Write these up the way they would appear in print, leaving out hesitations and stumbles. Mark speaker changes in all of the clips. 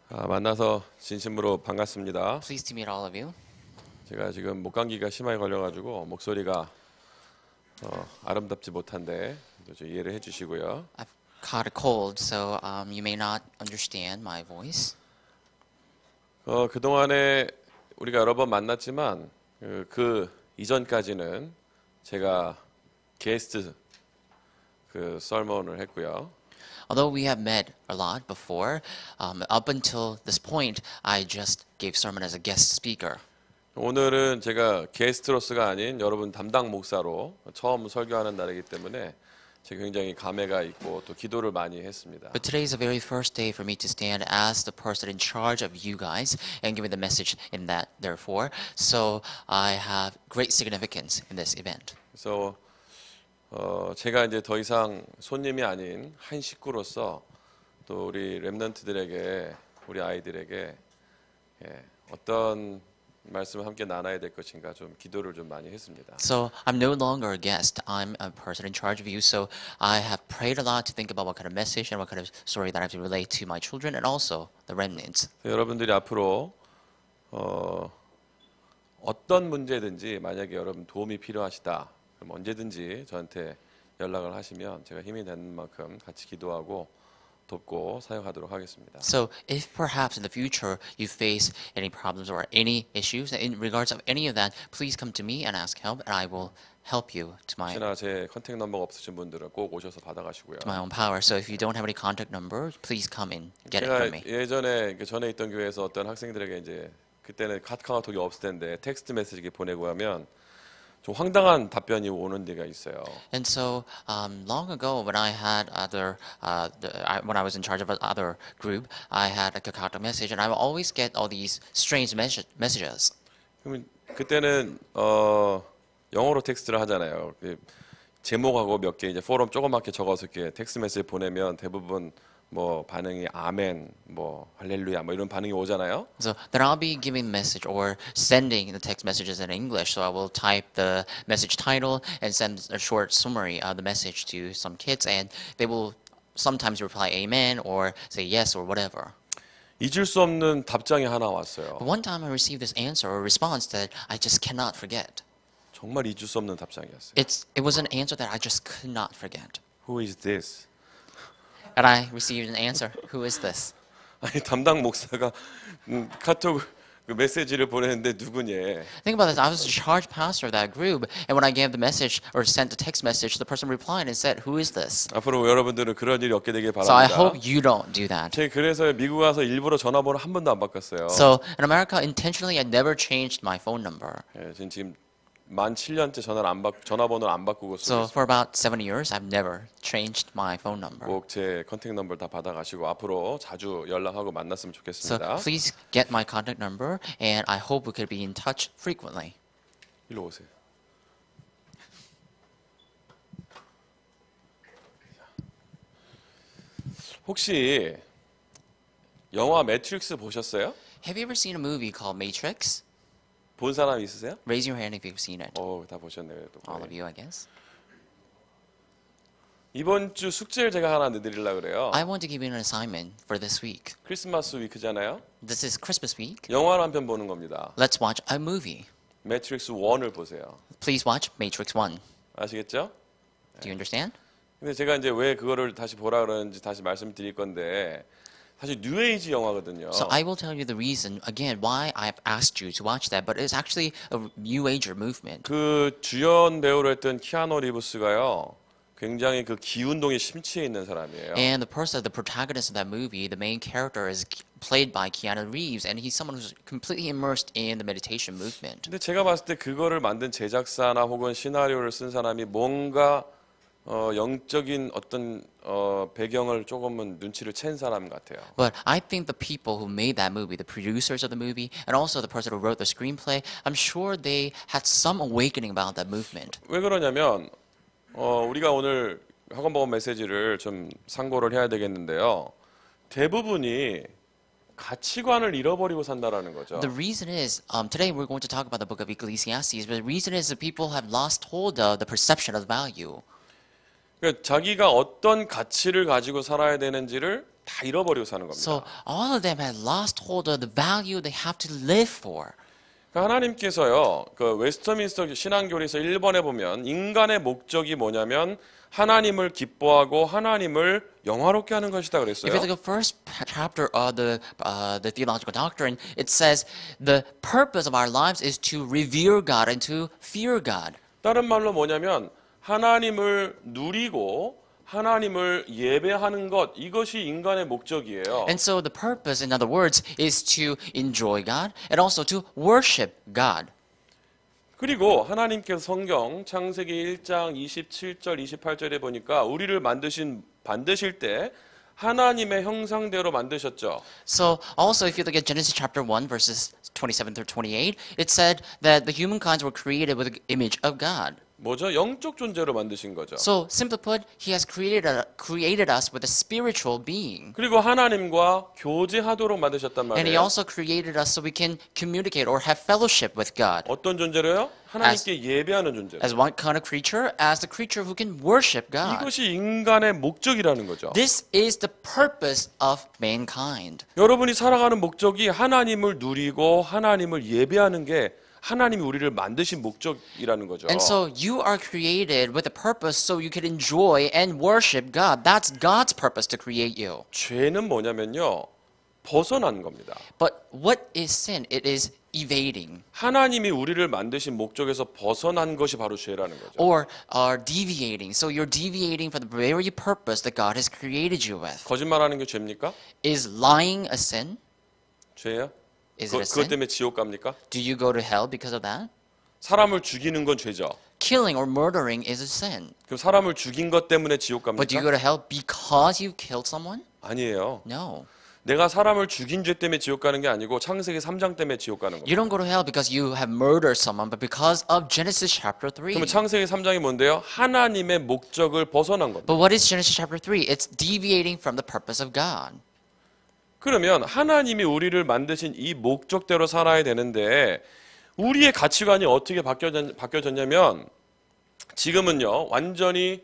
Speaker 1: 만나서 진심으로 반갑습니다.
Speaker 2: Pleased to meet all of you.
Speaker 1: 제가 지금 목감기가 심하게 걸려가지고 목소리가 아름답지 못한데 좀 이해를 해주시고요.
Speaker 2: I've caught a cold, so you may not understand my voice.
Speaker 1: 그동안에 우리가 여러 번 만났지만 그 이전까지는 제가 게스트 설문을 했고요.
Speaker 2: Although we have met a lot before, up until this point, I just gave sermon as a guest speaker.
Speaker 1: 오늘은 제가 게스트로서가 아닌 여러분 담당 목사로 처음 설교하는 날이기 때문에 제가 굉장히 감회가 있고 또 기도를 많이 했습니다.
Speaker 2: But today is the very first day for me to stand as the person in charge of you guys and giving the message in that, therefore. So I have great significance in this event.
Speaker 1: 그래서 제가 이제 더 이상 손님이 아닌 한 식구로서 또 우리 렘넌트들에게 우리 아이들에게 어떤 말씀을 함께 나눠야 될 것인가 좀 기도를 좀 많이 했습니다.
Speaker 2: So I'm no longer a guest. I'm a person in charge of you. So I have prayed a lot to think about what kind of message and what kind of story that I have to relate to my children and also the remnants.
Speaker 1: 여러분들이 앞으로 어떤 문제든지 만약에 여러분 도움이 필요하시다 그럼 언제든지 저한테 연락을 하시면 제가 힘이 되는 만큼 같이 기도하고 돕고 사역하도록 하겠습니다.
Speaker 2: So if perhaps in the future you face any problems or any issues in regards of any of that, please come to me and ask help, and I will help you to my
Speaker 1: 혹시나 제 컨택 넘버가 없으신 분들은 꼭 오셔서 받아가시고요.
Speaker 2: own power. So if you don't have any contact number, please come and get it from
Speaker 1: 제가
Speaker 2: me.
Speaker 1: 예전에 전에 있던 교회에서 어떤 학생들에게 이제 그때는 카카오톡이 없을 텐데 텍스트 메시지 보내고 하면 좀 황당한 답변이 오는 데가 있어요.
Speaker 2: And so long ago, when I had when I was in charge of another group, I had a Kakao message, and I would always get all these strange messages.
Speaker 1: 그러면 그때는 영어로 텍스트를 하잖아요. 제목하고 몇 개 이제 포럼 조그맣게 적어서 이렇게 텍스트 메시지 보내면 대부분 뭐 반응이 아멘, 뭐 할렐루야, 뭐 이런 반응이 오잖아요.
Speaker 2: So then I'll be giving message or sending the text messages in English. So I will type the message title and send a short summary of the message to some kids, and they will sometimes reply amen or say yes or whatever.
Speaker 1: 잊을 수 없는 답장이 하나 왔어요.
Speaker 2: But one time I received this answer or response that I just cannot forget.
Speaker 1: 정말 잊을 수 없는 답장이었어요.
Speaker 2: It was an answer that I just could not forget.
Speaker 1: Who is this?
Speaker 2: And I received an answer. Who is this?
Speaker 1: 아니 담당 목사가 카톡 그 메시지를 보내는데 누구니?
Speaker 2: Think about this. I was the charge pastor of that group, and when I gave the message or sent the text message, the person replied and said, "Who is this?"
Speaker 1: 앞으로 여러분들은 그런 일이 없게 되길
Speaker 2: So I
Speaker 1: 바랍니다.
Speaker 2: hope you don't do that.
Speaker 1: 제가 그래서 미국 와서 일부러 전화번호 한 번도 안 바꿨어요.
Speaker 2: So in America, intentionally, I never changed my phone number.
Speaker 1: 지금 만 7년째 전화번호를 안 바꾸고
Speaker 2: So
Speaker 1: 쓰고
Speaker 2: for about 7 years, I've never changed my phone number.
Speaker 1: 꼭 제 컨택 넘버를 다 받아가시고 앞으로 자주 연락하고 만났으면
Speaker 2: So
Speaker 1: 좋겠습니다.
Speaker 2: please get my contact number, and I hope we could be in touch frequently.
Speaker 1: 일로 오세요. 혹시 영화 매트릭스 보셨어요?
Speaker 2: Have you ever seen a movie called Matrix?
Speaker 1: 본 사람 있으세요?
Speaker 2: Raise your hand if you've seen it.
Speaker 1: 다 보셨네요. 그래도.
Speaker 2: All of you, I guess.
Speaker 1: 이번 주 숙제를 제가 하나 내드리려고 그래요.
Speaker 2: I want to give you an assignment for this week.
Speaker 1: 크리스마스 위크잖아요.
Speaker 2: This is Christmas week.
Speaker 1: 영화를 한 편 보는 겁니다.
Speaker 2: Let's watch a movie.
Speaker 1: 매트릭스 1을 보세요.
Speaker 2: Please watch Matrix 1.
Speaker 1: 아시겠죠?
Speaker 2: Do you understand?
Speaker 1: 근데 제가 이제 왜 그거를 다시 보라 그러는지 다시 말씀드릴 건데 사실 뉴에이지 영화거든요.
Speaker 2: So I will tell you the reason again why I've asked you to watch that, but it's actually a New Ager movement.
Speaker 1: 그 주연 배우로 했던 키아노 리브스가요. 굉장히 그 기운동에 심취해 있는 사람이에요.
Speaker 2: And the protagonist of that movie, the main character is played by Keanu Reeves, and he's someone who's completely immersed in the meditation movement.
Speaker 1: 근데 제가 봤을 때 그거를 만든 제작사나 혹은 시나리오를 쓴 사람이 뭔가 영적인 어떤 배경을 조금은 눈치를 챈 사람 같아요.
Speaker 2: But I think the people who made that movie, the producers of the movie, and also the person who wrote the screenplay, I'm sure they had some awakening about that movement.
Speaker 1: 왜 그러냐면 우리가 오늘 학원 복음 메시지를 좀 상고를 해야 되겠는데요. 대부분이 가치관을 잃어버리고 산다라는 거죠.
Speaker 2: The reason is, today we're going to talk about the book of Ecclesiastes, but the reason is that people have lost hold of the perception of value.
Speaker 1: 그러니까 자기가 어떤 가치를 가지고 살아야 되는지를 다 잃어버리고 사는 겁니다.
Speaker 2: So all of them had lost hold of the value they have to live for.
Speaker 1: 그러니까 하나님께서요, 그 웨스터민스터 신앙교리에서 1번에 보면 인간의 목적이 뭐냐면 하나님을 기뻐하고 하나님을 영화롭게 하는 것이다 그랬어요.
Speaker 2: If you look at first chapter of the theological doctrine, it says the purpose of our lives is to revere God and to fear God.
Speaker 1: 다른 말로 뭐냐면 하나님을 누리고 하나님을 예배하는 것, 이것이 인간의 목적이에요.
Speaker 2: And so the purpose, in other words, is to enjoy God and also to worship God.
Speaker 1: 그리고 하나님께서 성경 창세기 1장 27절 28절에 보니까 우리를 만드실 때 하나님의 형상대로 만드셨죠.
Speaker 2: So also if you look at Genesis chapter 1 verses 27 through 28, it said that the humankind were created with the image of God.
Speaker 1: 뭐죠? 영적 존재로 만드신 거죠.
Speaker 2: So simply put, he has created us with a spiritual being.
Speaker 1: 그리고 하나님과 교제하도록 만드셨단
Speaker 2: And he
Speaker 1: 말이에요.
Speaker 2: also created us so we can communicate or have fellowship with God.
Speaker 1: 어떤 존재로요? 하나님께 예배하는 존재로.
Speaker 2: As one kind of creature, as the creature who can worship God.
Speaker 1: 이것이 인간의 목적이라는 거죠.
Speaker 2: This is the purpose of mankind.
Speaker 1: 여러분이 살아가는 목적이 하나님을 누리고 하나님을 예배하는 게 하나님이 우리를 만드신 목적이라는 거죠.
Speaker 2: And so you are created with a purpose so you can enjoy and worship God. That's God's purpose to create you.
Speaker 1: 죄는 뭐냐면요. 벗어난 겁니다.
Speaker 2: But what is sin? It is evading
Speaker 1: 하나님이 우리를 만드신 목적에서 벗어난 것이 바로 죄라는 거죠.
Speaker 2: or are deviating. So you're deviating from the very purpose that God has created you with.
Speaker 1: 거짓말하는 게 죄입니까?
Speaker 2: Is lying a sin?
Speaker 1: 죄예요?
Speaker 2: Is it a
Speaker 1: 그것
Speaker 2: sin?
Speaker 1: 때문에 지옥 갑니까?
Speaker 2: Do you go to hell because of that?
Speaker 1: 사람을 죽이는 건 죄죠.
Speaker 2: Killing or murdering is a sin.
Speaker 1: 그럼 사람을 죽인 것 때문에 지옥
Speaker 2: But do you
Speaker 1: 갑니까?
Speaker 2: go to hell because you killed someone?
Speaker 1: 아니에요.
Speaker 2: No.
Speaker 1: 내가 사람을 죽인 죄 때문에 지옥 가는 게 아니고 창세기 3장 때문에 지옥 가는 겁니다.
Speaker 2: You don't go to hell because you have murdered someone, but because of Genesis chapter 3.
Speaker 1: 그러면 창세기 3장이 뭔데요? 하나님의 목적을 벗어난 겁니다.
Speaker 2: But what is Genesis chapter 3? It's deviating from the purpose of God.
Speaker 1: 그러면 하나님이 우리를 만드신 이 목적대로 살아야 되는데 우리의 가치관이 어떻게 바뀌어졌냐면 지금은요 완전히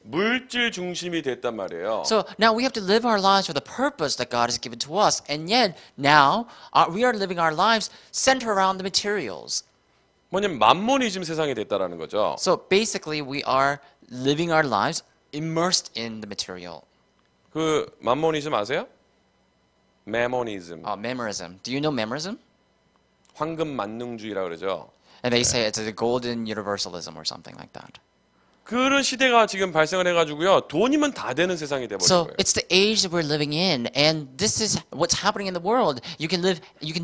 Speaker 1: 물질 중심이 됐단 말이에요.
Speaker 2: So now we have to live our lives for the purpose that God has given to us. And yet now we are living our lives centered around the materials.
Speaker 1: 뭐냐면 만모니즘 세상이 됐다라는 거죠.
Speaker 2: So basically we are living our lives immersed in the material.
Speaker 1: 그 만모니즘 아세요? 메모니즘,
Speaker 2: Memorism. Do you know memorism?
Speaker 1: 황금 만능주의라 그러죠.
Speaker 2: And they say it's a golden universalism or something like that.
Speaker 1: 그런 시대가 지금 발생을 해가지고요 돈이면 다 되는 세상이 돼버린
Speaker 2: So
Speaker 1: 거예요.
Speaker 2: it's the age that we're living in, and this is what's happening in the world. You can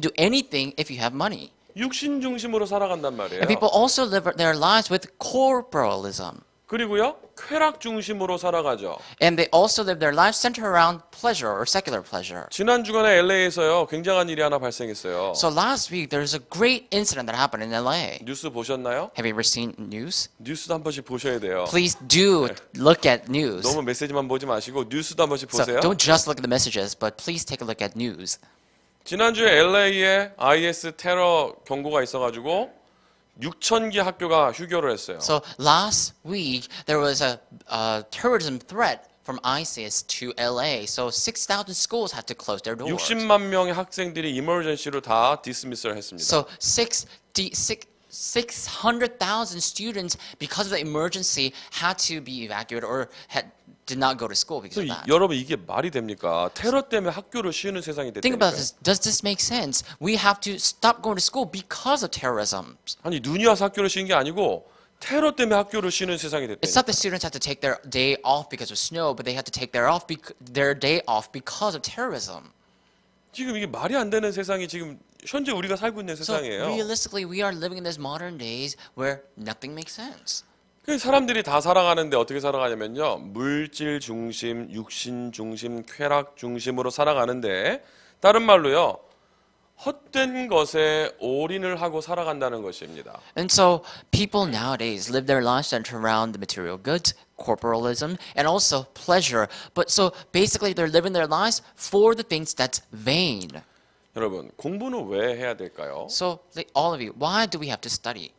Speaker 2: do anything if you have money.
Speaker 1: 육신 중심으로 살아간단 말이에요.
Speaker 2: And people also live their lives with corporalism.
Speaker 1: 그리고요 쾌락 중심으로 살아가죠.
Speaker 2: And they also live their lives centered around pleasure or secular pleasure.
Speaker 1: 지난 주간에 LA에서요 굉장한 일이 하나 발생했어요.
Speaker 2: So last week there was a great incident that happened in LA.
Speaker 1: 뉴스 보셨나요?
Speaker 2: Have you ever seen news?
Speaker 1: 뉴스도 한 번씩 보셔야 돼요.
Speaker 2: Please do look at news.
Speaker 1: 너무 메시지만 보지 마시고 뉴스도 한 번씩
Speaker 2: So
Speaker 1: 보세요.
Speaker 2: don't just look at the messages, but please take a look at news.
Speaker 1: 지난주에 LA에 IS 테러 경고가 있어가지고 6,000개 학교가 휴교를 했어요.
Speaker 2: So last week there was a terrorism threat from ISIS to LA. So 6,000 schools had to close their doors.
Speaker 1: 60만 명의 학생들이 이머전시로 다 디스미스를 했습니다.
Speaker 2: So 600,000 students, because of the emergency, had to be evacuated or did not go to school because of
Speaker 1: 그래서
Speaker 2: that.
Speaker 1: 여러분 이게 말이 됩니까? 테러 때문에 학교를 쉬는 세상이
Speaker 2: Think about
Speaker 1: 됐다니까요.
Speaker 2: this. Does this make sense? We have to stop going to school because of terrorism.
Speaker 1: 아니 눈이 와서 학교를 쉬는 게 아니고 테러 때문에 학교를 쉬는 세상이
Speaker 2: It's not
Speaker 1: 됐다니까.
Speaker 2: the students had to take their day off because of snow, but they had to take their day off because of terrorism.
Speaker 1: 지금 이게 말이 안 되는 세상이 지금 현재 우리가 살고 있는
Speaker 2: So
Speaker 1: 세상이에요.
Speaker 2: realistically, we are living in this modern days where nothing makes sense.
Speaker 1: 그 사람들이 다 살아가는데 어떻게 살아가냐면요. 물질 중심, 육신 중심, 쾌락 중심으로 살아가는데 다른 말로요. 헛된 것에 올인을 하고 살아간다는 것입니다.
Speaker 2: And so people nowadays live their lives centered around the material goods, corporalism, and also pleasure. But so basically they're living their lives for the things that's vain.
Speaker 1: 여러분, 공부는 왜 해야 될까요?
Speaker 2: So all of you, why do we have to study?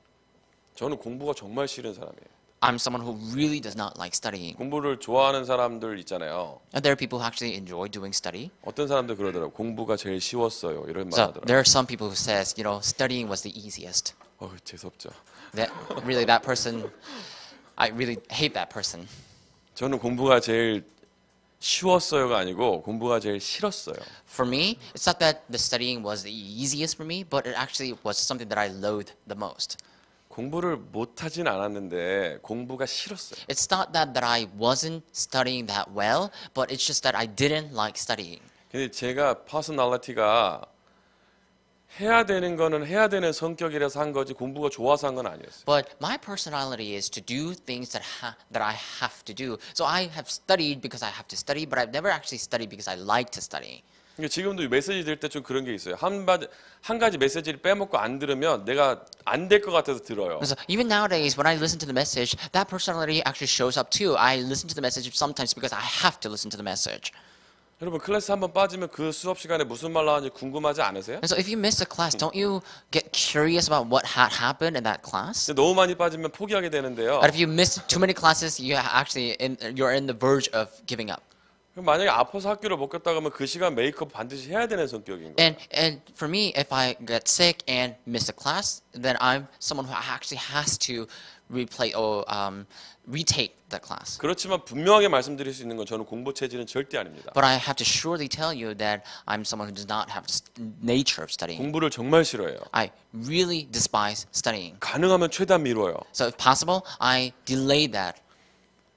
Speaker 1: 저는 공부가 정말 싫은 사람이에요.
Speaker 2: I'm someone who really does not like studying.
Speaker 1: 공부를 좋아하는 사람들 있잖아요.
Speaker 2: And there are people who actually enjoy doing study.
Speaker 1: 어떤 사람들 그러더라고요. 공부가 제일 쉬웠어요. 이런 말
Speaker 2: So
Speaker 1: 하더라고요.
Speaker 2: there are some people who says, studying was the easiest.
Speaker 1: 재수없죠.
Speaker 2: That really that person, I really hate that person.
Speaker 1: 저는 공부가 제일 쉬웠어요가 아니고 공부가 제일 싫었어요.
Speaker 2: For me, it's not that the studying was the easiest for me, but it actually was something that I loathed the most.
Speaker 1: 공부를 못하진 않았는데 공부가 싫었어요.
Speaker 2: It's not that I wasn't studying that well, but it's just that I didn't like studying.
Speaker 1: 근데 제가 퍼스널리티가 해야 되는 거는 해야 되는 성격이라서 한 거지 공부가 좋아서 한 건 아니었어요.
Speaker 2: But my personality is to do things that I have to do. So I have studied because I have to study, but I've never actually studied because I like to study.
Speaker 1: 그러니까 지금도 메시지 들 때 좀 그런 게 있어요. 한 가지 메시지를 빼먹고 안 들으면 내가 안 될 것 같아서 들어요.
Speaker 2: So even nowadays, when I listen to the message, that personality actually shows up too. I listen to the message sometimes because I have to listen to the message.
Speaker 1: 여러분 클래스 한번 빠지면 그 수업 시간에 무슨 말 나왔는지 궁금하지 않으세요?
Speaker 2: And so if you miss a class, don't you get curious about what had happened in that class?
Speaker 1: 근데 너무 많이 빠지면 포기하게 되는데요.
Speaker 2: But if you miss too many classes, you're in the verge of giving up.
Speaker 1: 그럼 만약에 아파서 학교를 못 갔다 가면 그 시간 메이크업 반드시 해야 되는 성격인 거예요.
Speaker 2: And for me, if I get sick and miss a class, then I'm someone who actually has to retake the class.
Speaker 1: 그렇지만 분명하게 말씀드릴 수 있는 건 저는 공부 체질은 절대 아닙니다.
Speaker 2: But I have to surely tell you that I'm someone who does not have the nature of studying.
Speaker 1: 공부를 정말 싫어해요.
Speaker 2: I really despise studying.
Speaker 1: 가능하면 최대한 미뤄요.
Speaker 2: So if possible, I delay that.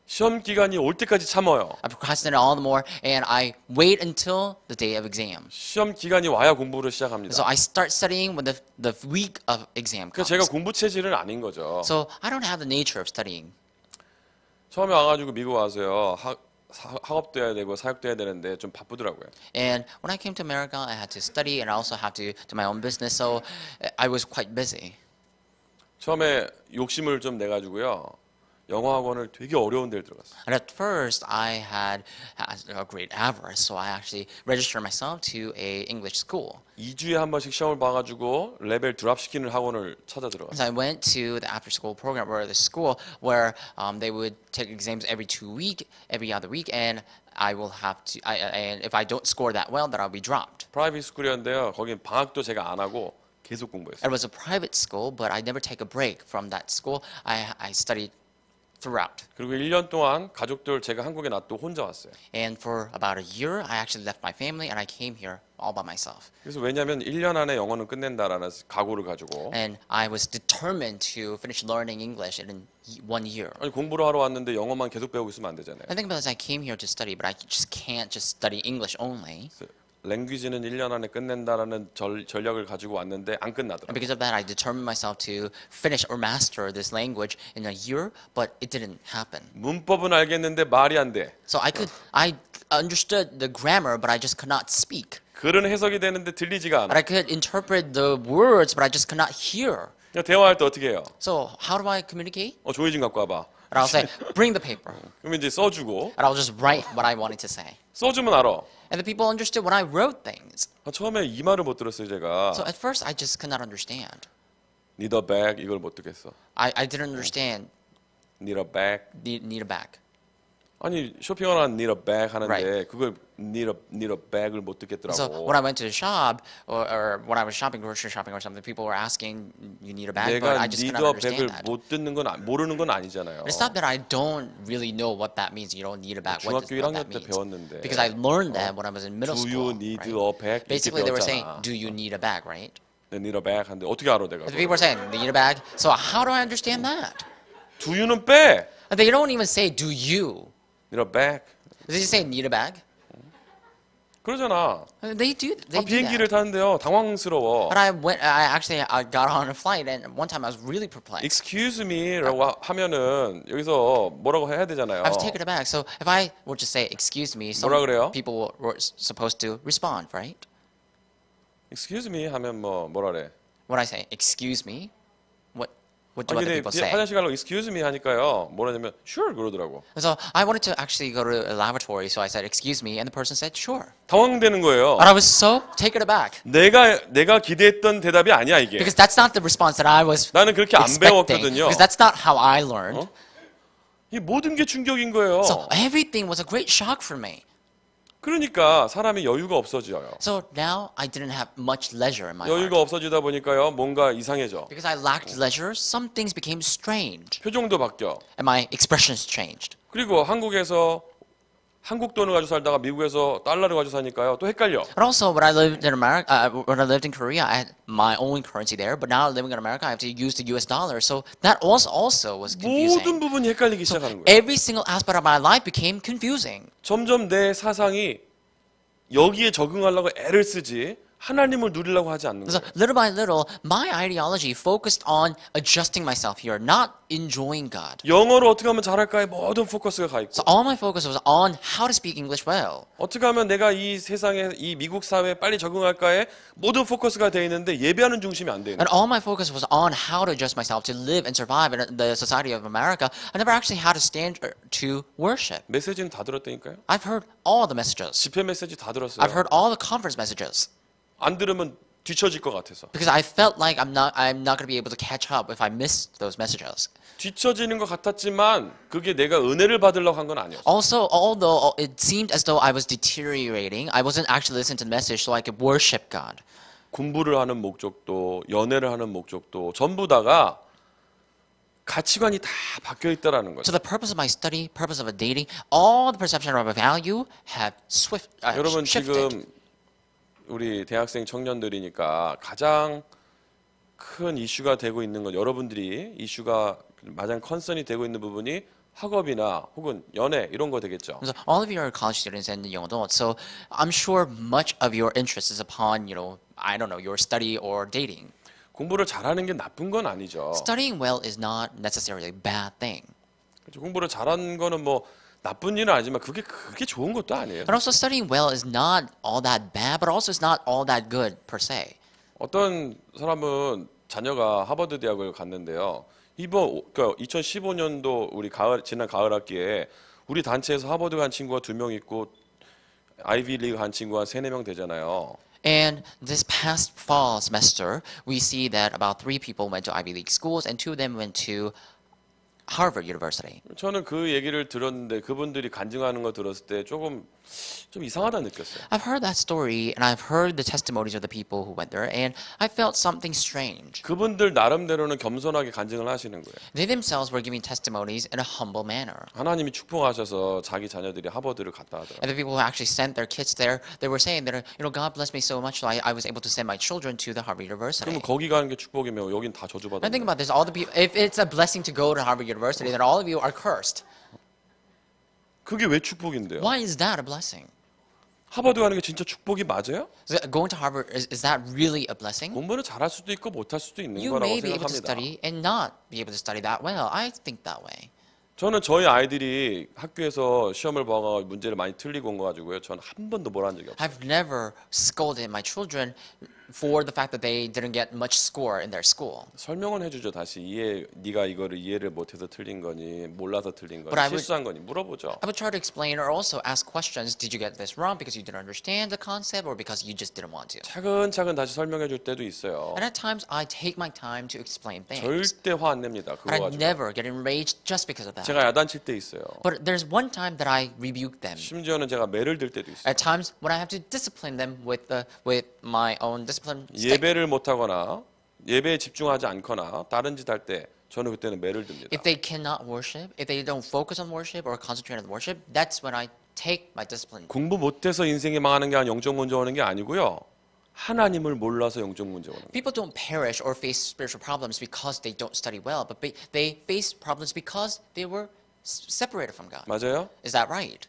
Speaker 1: 시험 기간이 올 때까지 참아요.
Speaker 2: I procrastinate all the more, and I wait until the day of exam.
Speaker 1: 시험 기간이 와야 공부를 시작합니다.
Speaker 2: So I start studying when the week of exam
Speaker 1: 그러니까
Speaker 2: comes.
Speaker 1: 제가 공부 체질은 아닌 거죠.
Speaker 2: So I don't have the nature of studying.
Speaker 1: 처음에 와가지고 미국 와서요. 학업도 해야 되고 사역도 해야 되는데 좀 바쁘더라고요.
Speaker 2: And when I came to America, I had to study and I also had to do my own business. So I was quite busy.
Speaker 1: 처음에 욕심을 좀 내가지고요. 영어 학원을 되게 어려운 데를 들어갔어요.
Speaker 2: And at first, I had a great avarice, so I actually registered myself to a English school.
Speaker 1: 2주에 한 번씩 시험을 봐가지고 레벨 드랍시키는 학원을 찾아 들어갔어요.
Speaker 2: So I went to the after-school program or the school where they would take exams every every other week, and I will have to. And if I don't score that well, then I'll be dropped.
Speaker 1: 프라이빗 스쿨이었는데요. 거긴 방학도 제가 안 하고 계속 공부했어요.
Speaker 2: It was a private school, but I never take a break from that school. I studied throughout.
Speaker 1: 그리고 1년 동안 가족들 제가 한국에 놔두고 혼자 왔어요.
Speaker 2: And for about a year, I actually left my family and I came here all by myself.
Speaker 1: 그래서 왜냐하면 1년 안에 영어는 끝낸다라는 각오를 가지고
Speaker 2: And I was determined to finish learning English in 1 year.
Speaker 1: 아니 공부를 하러 왔는데 영어만 계속 배우고 있으면 안 되잖아요.
Speaker 2: I think because I came here to study, but I just can't just study English only.
Speaker 1: 랭귀지는 1년 안에 끝낸다라는 전략을 가지고 왔는데 안
Speaker 2: And
Speaker 1: 끝나더라고요.
Speaker 2: because of that, I determined myself to finish or master this language in a year, but it didn't happen.
Speaker 1: 문법은 알겠는데 말이 안 돼.
Speaker 2: So I understood the grammar, but I just could not speak.
Speaker 1: 글은 해석이 되는데 들리지가
Speaker 2: But
Speaker 1: 않아.
Speaker 2: I could interpret the words, but I just could not hear.
Speaker 1: 그냥 대화할 때 어떻게 해요?
Speaker 2: So how do I communicate?
Speaker 1: 조이 좀 갖고 와봐.
Speaker 2: And I'll say, bring the paper.
Speaker 1: 그러면 이제 써주고
Speaker 2: And I'll just write what I wanted to say.
Speaker 1: 써주면 알아.
Speaker 2: And the people understood when I wrote things.
Speaker 1: 처음에 이 말을 못 들었어요 제가.
Speaker 2: So at first, I just could not understand.
Speaker 1: Need a bag 이걸 못 듣겠어.
Speaker 2: I didn't understand
Speaker 1: Need a bag.
Speaker 2: need a bag.
Speaker 1: 아니 쇼핑하러 need a bag 하는데
Speaker 2: Right.
Speaker 1: 그걸 need a bag을 못
Speaker 2: So
Speaker 1: 듣겠더라고.
Speaker 2: when I went to the shop or when I was shopping, grocery shopping or something, people were asking, "You need a bag?" But
Speaker 1: 내가
Speaker 2: I just
Speaker 1: need
Speaker 2: could
Speaker 1: a
Speaker 2: not
Speaker 1: bag을
Speaker 2: understand that.
Speaker 1: 못 듣는 건 모르는 건 아니잖아요.
Speaker 2: It's not that I don't really know what that means. You don't need a bag. What
Speaker 1: 중학교
Speaker 2: does what
Speaker 1: 1학년
Speaker 2: that
Speaker 1: 때
Speaker 2: means?
Speaker 1: 배웠는데.
Speaker 2: Because I learned that when I was in middle
Speaker 1: Do
Speaker 2: school.
Speaker 1: you need
Speaker 2: right?
Speaker 1: a bag? 이렇게
Speaker 2: Basically, they were saying,
Speaker 1: 배웠잖아.
Speaker 2: "Do you need a bag?" Right?
Speaker 1: 네, need a bag 하는데 어떻게 알아 내가?
Speaker 2: The people were saying, "Do you need a bag?" So how do I understand that?
Speaker 1: Do you는 빼.
Speaker 2: They don't even say, "Do you?"
Speaker 1: Need a bag.
Speaker 2: They just say, "Need a bag."
Speaker 1: 그러잖아.
Speaker 2: They do. They do
Speaker 1: 비행기를
Speaker 2: that.
Speaker 1: 타는데요. 당황스러워.
Speaker 2: But I got on a flight, and one time I was really perplexed.
Speaker 1: Excuse me라고 하면은 여기서 뭐라고 해야 되잖아요.
Speaker 2: I was taken aback. So if I were to say "excuse me," some
Speaker 1: 뭐라 그래요?
Speaker 2: people were supposed to respond, right?
Speaker 1: Excuse me 하면 뭐라 그래?
Speaker 2: When I say "excuse me," what do other
Speaker 1: 근데
Speaker 2: people say?
Speaker 1: 화장실 가려고 excuse me 하니까요. 뭐라냐면 sure 그러더라고.
Speaker 2: So I wanted to actually go to a lavatory, so I said "excuse me," and the person said "sure."
Speaker 1: 당황되는 거예요.
Speaker 2: But I was so taken aback
Speaker 1: 내가 기대했던 대답이 아니야 이게.
Speaker 2: because that's not the response that I was
Speaker 1: 나는 그렇게 안
Speaker 2: expecting.
Speaker 1: 배웠거든요.
Speaker 2: Because that's not how I learned.
Speaker 1: 이 모든 게 충격인 거예요.
Speaker 2: So everything was a great shock for me.
Speaker 1: 그러니까 사람이 여유가 없어져요.
Speaker 2: So now I didn't have much leisure in my
Speaker 1: 여유가
Speaker 2: heart.
Speaker 1: 없어지다 보니까요, 뭔가 이상해져.
Speaker 2: Because I lacked leisure, some things became strange.
Speaker 1: 표정도 바뀌어.
Speaker 2: And my expressions changed.
Speaker 1: 그리고 한국에서 한국 돈을 가지고 살다가 미국에서 달러를 가지고 사니까요, 또 헷갈려.
Speaker 2: But also, when I lived in America, when I lived in Korea, I had my own currency there. But now living in America, I have to use the U.S. dollar. So that also was confusing.
Speaker 1: 모든 부분이 헷갈리기 시작하는 거예요.
Speaker 2: Every single aspect of my life became confusing.
Speaker 1: 점점 내 사상이 여기에 적응하려고 애를 쓰지 하나님을 누리려고 하지 않는
Speaker 2: So
Speaker 1: 거예요.
Speaker 2: little by little, my ideology focused on adjusting myself here, not enjoying God.
Speaker 1: 영어를 어떻게 하면 잘할까에 모든 포커스가 가 있고
Speaker 2: So all my focus was on how to speak English well.
Speaker 1: 어떻게 하면 내가 이 세상에 이 미국 사회에 빨리 적응할까에 모든 포커스가 돼 있는데 예배하는 중심이 안 돼 있는
Speaker 2: And all my focus was on how to adjust myself to live and survive in the society of America. I never actually had to stand to worship.
Speaker 1: 메시지는 다 들었다니까요.
Speaker 2: I've heard all the messages.
Speaker 1: 집회 메시지 다 들었어요.
Speaker 2: I've heard all the conference messages.
Speaker 1: 안 들으면 뒤처질 것 같아서.
Speaker 2: Because I felt like I'm not going to be able to catch up if I missed those messages.
Speaker 1: 뒤처지는 것 같았지만 그게 내가 은혜를 받으려고 한 건 아니었어.
Speaker 2: Also, although it seemed as though I was deteriorating, I wasn't actually listening to the message so I could worship God.
Speaker 1: 공부를 하는 목적도 연애를 하는 목적도 전부 다가 가치관이 다 바뀌어 있다라는 거죠.
Speaker 2: So the purpose of my study, purpose of a dating, all the perception of a value have
Speaker 1: 여러분
Speaker 2: shifted.
Speaker 1: 지금 우리 대학생 청년들이니까 가장 큰 이슈가 되고 있는 건 여러분들이 이슈가 가장 컨선이 되고 있는 부분이 학업이나 혹은 연애 이런 거 되겠죠.
Speaker 2: So all of you are college students and young adults. So I'm sure much of your interest is upon, I don't know, your study or dating.
Speaker 1: 공부를 잘하는 게 나쁜 건 아니죠.
Speaker 2: Studying well is not necessarily a bad thing.
Speaker 1: 그렇죠. 공부를 잘하는 거는 뭐 나쁜 일은 아니지만 그게 좋은 것도 아니에요.
Speaker 2: But also studying well is not all that bad, but also it's not all that good per se.
Speaker 1: 어떤 사람은 자녀가 하버드 대학을 갔는데요. 그러니까 2015년도 우리 지난 가을 학기에 우리 단체에서 하버드 간 친구가 2명 있고 아이비 리그 간 친구가 한 3-4명 되잖아요.
Speaker 2: And this past fall semester, we see that about 3 people went to Ivy League schools and 2 of them went to Harvard University.
Speaker 1: 저는 그 얘기를 들었는데 그분들이 간증하는 거 들었을 때 좀 이상하다 느꼈어요.
Speaker 2: I've heard that story and I've heard the testimonies of the people who went there and I felt something strange.
Speaker 1: 그분들 나름대로는 겸손하게 간증을 하시는 거예요.
Speaker 2: They themselves were giving testimonies in a humble manner.
Speaker 1: 하나님이 축복하셔서 자기 자녀들이 하버드를 갔다 하더라고요.
Speaker 2: And the people who actually sent their kids there, they were saying that, God blessed me so much so I was able to send my children to the Harvard University.
Speaker 1: 그러면 거기 가는 게 축복이면 여긴 다 저주받아요.
Speaker 2: And think about this, all the people, if it's a blessing to go to Harvard University, then all of you are cursed.
Speaker 1: 그게 왜 축복인데요?
Speaker 2: Why is that a blessing?
Speaker 1: 하버드 가는 게 진짜 축복이 맞아요?
Speaker 2: Going to Harvard, is that really a blessing?
Speaker 1: 공부를 잘할 수도 있고 못할 수도 있는
Speaker 2: You
Speaker 1: 거라고
Speaker 2: may be able to
Speaker 1: 생각합니다.
Speaker 2: study and not be able to study that well. I think that way.
Speaker 1: 저는 저희 아이들이 학교에서 시험을 봐가 문제를 많이 틀리고 온 거 가지고요. 전 한 번도 뭐라 한 적이 없어요.
Speaker 2: I've never scolded my children for the fact that they didn't get much score in their school.
Speaker 1: 설명은 해주죠. 다시 네가 이거를 이해를 못해서 틀린 거니 몰라서 틀린 거니
Speaker 2: But I would-
Speaker 1: 실수한 거니 물어보죠.
Speaker 2: I would try to explain or also ask questions. Did you get this wrong because you didn't understand the concept or because you just didn't want to?
Speaker 1: 차근차근 다시 설명해 줄 때도 있어요.
Speaker 2: And at times I take my time to explain things.
Speaker 1: 절대 화 안 냅니다.
Speaker 2: But I
Speaker 1: 그거 가지고.
Speaker 2: never get enraged just because of that.
Speaker 1: 제가 야단칠 때 있어요.
Speaker 2: But there's one time that I rebuke them.
Speaker 1: 심지어는 제가 매를 들 때도 있어요.
Speaker 2: At times when I have to discipline them with my own discipline stick.
Speaker 1: 예배를 못하거나 예배에 집중하지 않거나 다른 짓 할 때 저는 그때는 매를 듭니다.
Speaker 2: If they cannot worship, if they don't focus on worship or concentrate on worship, that's when I take my discipline.
Speaker 1: 공부 못해서 인생이 망하는 게 아니라 영적 문제 오는 게 아니고요. 하나님을 몰라서 영적 문제 오는 거예요.
Speaker 2: People don't perish or face spiritual problems because they don't study well, but they face problems because they were separated from God.
Speaker 1: 맞아요?
Speaker 2: Is that right?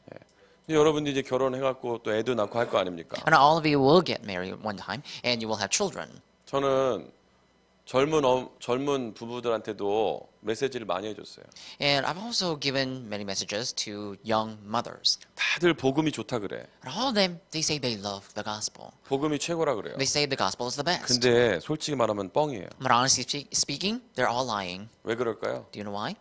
Speaker 1: 여러분들이 이제 결혼해갖고 또 애도 낳고 할 거 아닙니까?
Speaker 2: And all of you will get married one time, and you will have children.
Speaker 1: 저는 젊은 부부들한테도 메시지를 많이 해줬어요.
Speaker 2: And I've also given many messages to young mothers.
Speaker 1: 다들 복음이 좋다 그래.
Speaker 2: And all of them, they say they love the gospel.
Speaker 1: 복음이 최고라 그래요.
Speaker 2: They say the gospel is the best.
Speaker 1: 근데 솔직히 말하면 뻥이에요.
Speaker 2: But honestly speaking, they're all lying.
Speaker 1: 왜 그럴까요?
Speaker 2: Do you know why?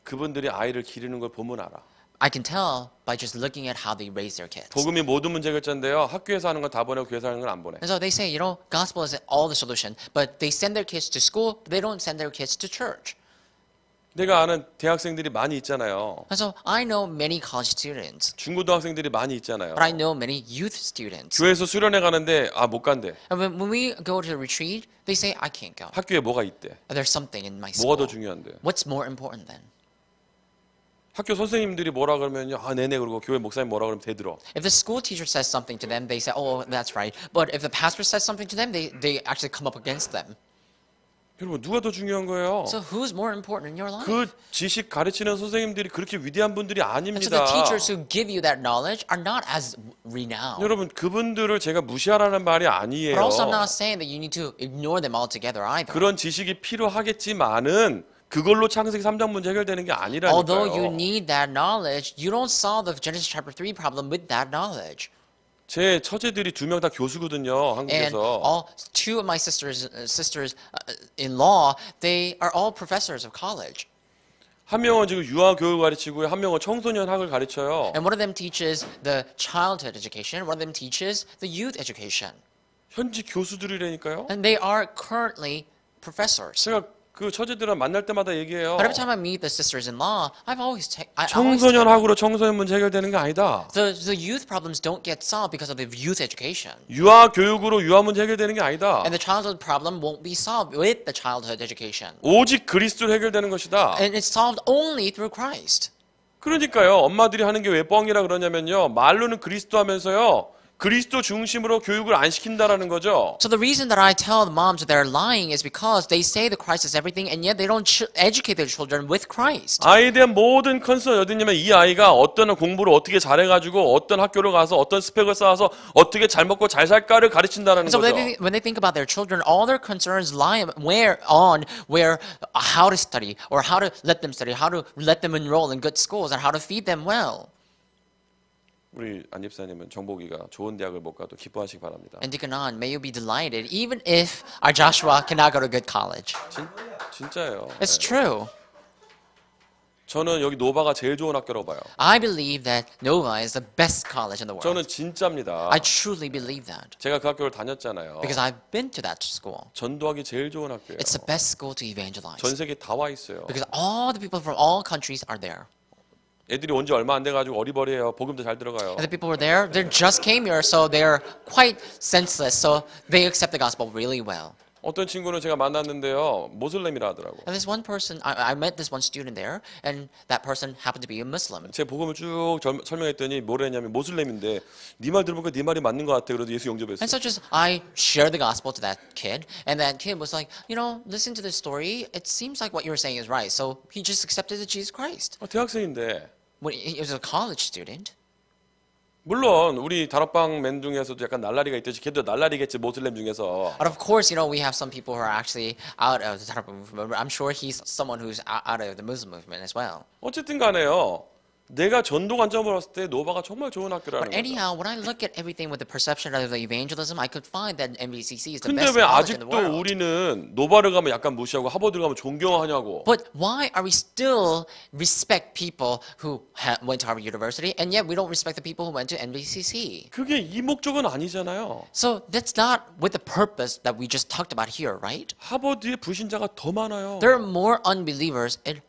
Speaker 1: 그분들이 아이를 기르는 걸 보면 알아.
Speaker 2: I can tell by just looking at how they raise their kids.
Speaker 1: 복음이 모든 문제 결정인데요. 학교에서 하는 건 다 보내고 교회에서 하는 건 안 보내.
Speaker 2: And so they say, gospel is all the solution, but they send their kids to school, but they don't send their kids to church.
Speaker 1: 내가 아는 대학생들이 많이 있잖아요.
Speaker 2: And so I know many college students,
Speaker 1: 중고등학생들이 많이 있잖아요.
Speaker 2: but I know many youth students.
Speaker 1: 교회에서 수련회 가는데 못 간대.
Speaker 2: And when we go to the retreat, they say, I can't go.
Speaker 1: 학교에 뭐가 있대.
Speaker 2: There's something in my
Speaker 1: 뭐가 더
Speaker 2: school.
Speaker 1: 중요한데.
Speaker 2: What's more important then?
Speaker 1: 학교 선생님들이 뭐라 그러면요. 네네 그러고 교회 목사님 뭐라 그러면 대들어.
Speaker 2: If the school teacher says something to them, they say, oh, that's right. But if the pastor says something to them, they actually come up against them.
Speaker 1: 여러분 누가 더 중요한 거예요?
Speaker 2: So who's more important in your life?
Speaker 1: 그 지식 가르치는 선생님들이 그렇게 위대한 분들이
Speaker 2: And so
Speaker 1: 아닙니다.
Speaker 2: the teachers who give you that knowledge are not as renowned.
Speaker 1: 여러분 그분들을 제가 무시하라는 말이 아니에요.
Speaker 2: But also I'm not saying that you need to ignore them altogether either.
Speaker 1: 그런 지식이 필요하겠지만은 그걸로 창세기 3장 문제 해결되는 게
Speaker 2: Although you
Speaker 1: 아니라니까요.
Speaker 2: need that knowledge, you don't solve the Genesis chapter 3 problem with that knowledge.
Speaker 1: 제 처제들이 2명 다 교수거든요.
Speaker 2: And
Speaker 1: 한국에서.
Speaker 2: two of my sisters-in-law, they are all professors of college.
Speaker 1: 한 명은 지금 유아 교육을 가르치고요. 한 명은 청소년 학을 가르쳐요.
Speaker 2: And one of them teaches the childhood education, one of them teaches the youth education.
Speaker 1: 현지 교수들이라니까요.
Speaker 2: And they are currently professors.
Speaker 1: 제가 그 처제들은 만날 때마다 얘기해요.
Speaker 2: But every time I meet the sisters-in-law, I always
Speaker 1: 청소년 학으로 청소년 문제 해결되는 게 아니다.
Speaker 2: the youth problems don't get solved because of the youth education.
Speaker 1: 유아 교육으로 유아 문제 해결되는 게 아니다.
Speaker 2: And the childhood problem won't be solved with the childhood education.
Speaker 1: 오직 그리스도로 해결되는 것이다.
Speaker 2: And it's solved only through Christ.
Speaker 1: 그러니까요. 엄마들이 하는 게 왜 뻥이라 그러냐면요. 말로는 그리스도 하면서요. 그리스도 중심으로 교육을 안 시킨다라는 거죠.
Speaker 2: So the reason that I tell the moms that they're lying is because they say the Christ is everything, and yet they don't educate their children with Christ.
Speaker 1: 아이에 대한 모든 컨서는 어디냐면 이 아이가 어떤 공부를 어떻게 잘해가지고 어떤 학교를 가서 어떤 스펙을 쌓아서 어떻게 잘 먹고 잘 살까를 가르친다라는
Speaker 2: So
Speaker 1: 거죠.
Speaker 2: when they think about their children, all their concerns lie where how to study, or how to let them study, how to let them enroll in good schools, and how to feed them well.
Speaker 1: 우리 안 집사님은 정복이가 좋은 대학을 못 가도 기뻐하시기 바랍니다.
Speaker 2: And Deacon An, may you be delighted, even if our Joshua cannot go to good college.
Speaker 1: 진짜예요.
Speaker 2: It's
Speaker 1: 네.
Speaker 2: true.
Speaker 1: 저는 여기 노바가 제일 좋은 학교라고 봐요.
Speaker 2: I believe that Nova is the best college in the world.
Speaker 1: 저는 진짜입니다.
Speaker 2: I truly believe that
Speaker 1: 제가 그 학교를 다녔잖아요.
Speaker 2: because I've been to that school.
Speaker 1: 전도하기 제일 좋은 학교예요.
Speaker 2: It's the best school to evangelize
Speaker 1: 전 세계 다 와 있어요.
Speaker 2: because all the people from all countries are there.
Speaker 1: 애들이 온 지 얼마 안 돼가지고 어리버리해요. 복음도 잘 들어가요.
Speaker 2: And the people who are there, they just came here, so they're quite senseless. So they accept the gospel really well.
Speaker 1: 어떤 친구는 제가 만났는데요. 모슬렘이라 하더라고.
Speaker 2: And this one person, I met this one student there, and that person happened to be a Muslim.
Speaker 1: 제 복음을 쭉 설명했더니 뭐라 했냐면 모슬렘인데 네 말 들어보니까 네 말이 맞는 것 같아. 그래서 예수 영접했어요.
Speaker 2: And so just I shared the gospel to that kid, and that kid was like, listen to this story. It seems like what you're saying is right. So he just accepted Jesus Christ.
Speaker 1: 대학생인데
Speaker 2: When he was a college student.
Speaker 1: 물론 우리 다락방 맨 중에서도 약간 날라리가 있듯이 걔도 날라리겠지 모슬렘 중에서.
Speaker 2: But of course, we have some people who are actually out of the Tarab movement. I'm sure he's someone who's out of the Muslim movement as well.
Speaker 1: 어쨌든 간에요. 내가 전도 관점으로 봤을 때 노바가 정말 좋은 학교라는
Speaker 2: But
Speaker 1: 거죠.
Speaker 2: anyhow, when I look at everything with the perception of the evangelism, I could find that MBCC is the
Speaker 1: 근데
Speaker 2: best
Speaker 1: 왜
Speaker 2: college in the
Speaker 1: 아직도
Speaker 2: world.
Speaker 1: 우리는 노바를 가면 약간 무시하고 하버드를 가면 존경하냐고.
Speaker 2: But why are we still respect people who went to Harvard University, and yet we don't respect the people who went to NBCC?
Speaker 1: 그게 이 목적은 아니잖아요.
Speaker 2: So that's not with the purpose that we just talked about here, right?
Speaker 1: 하버드에 불신자가 더 많아요.
Speaker 2: There are more unbelievers at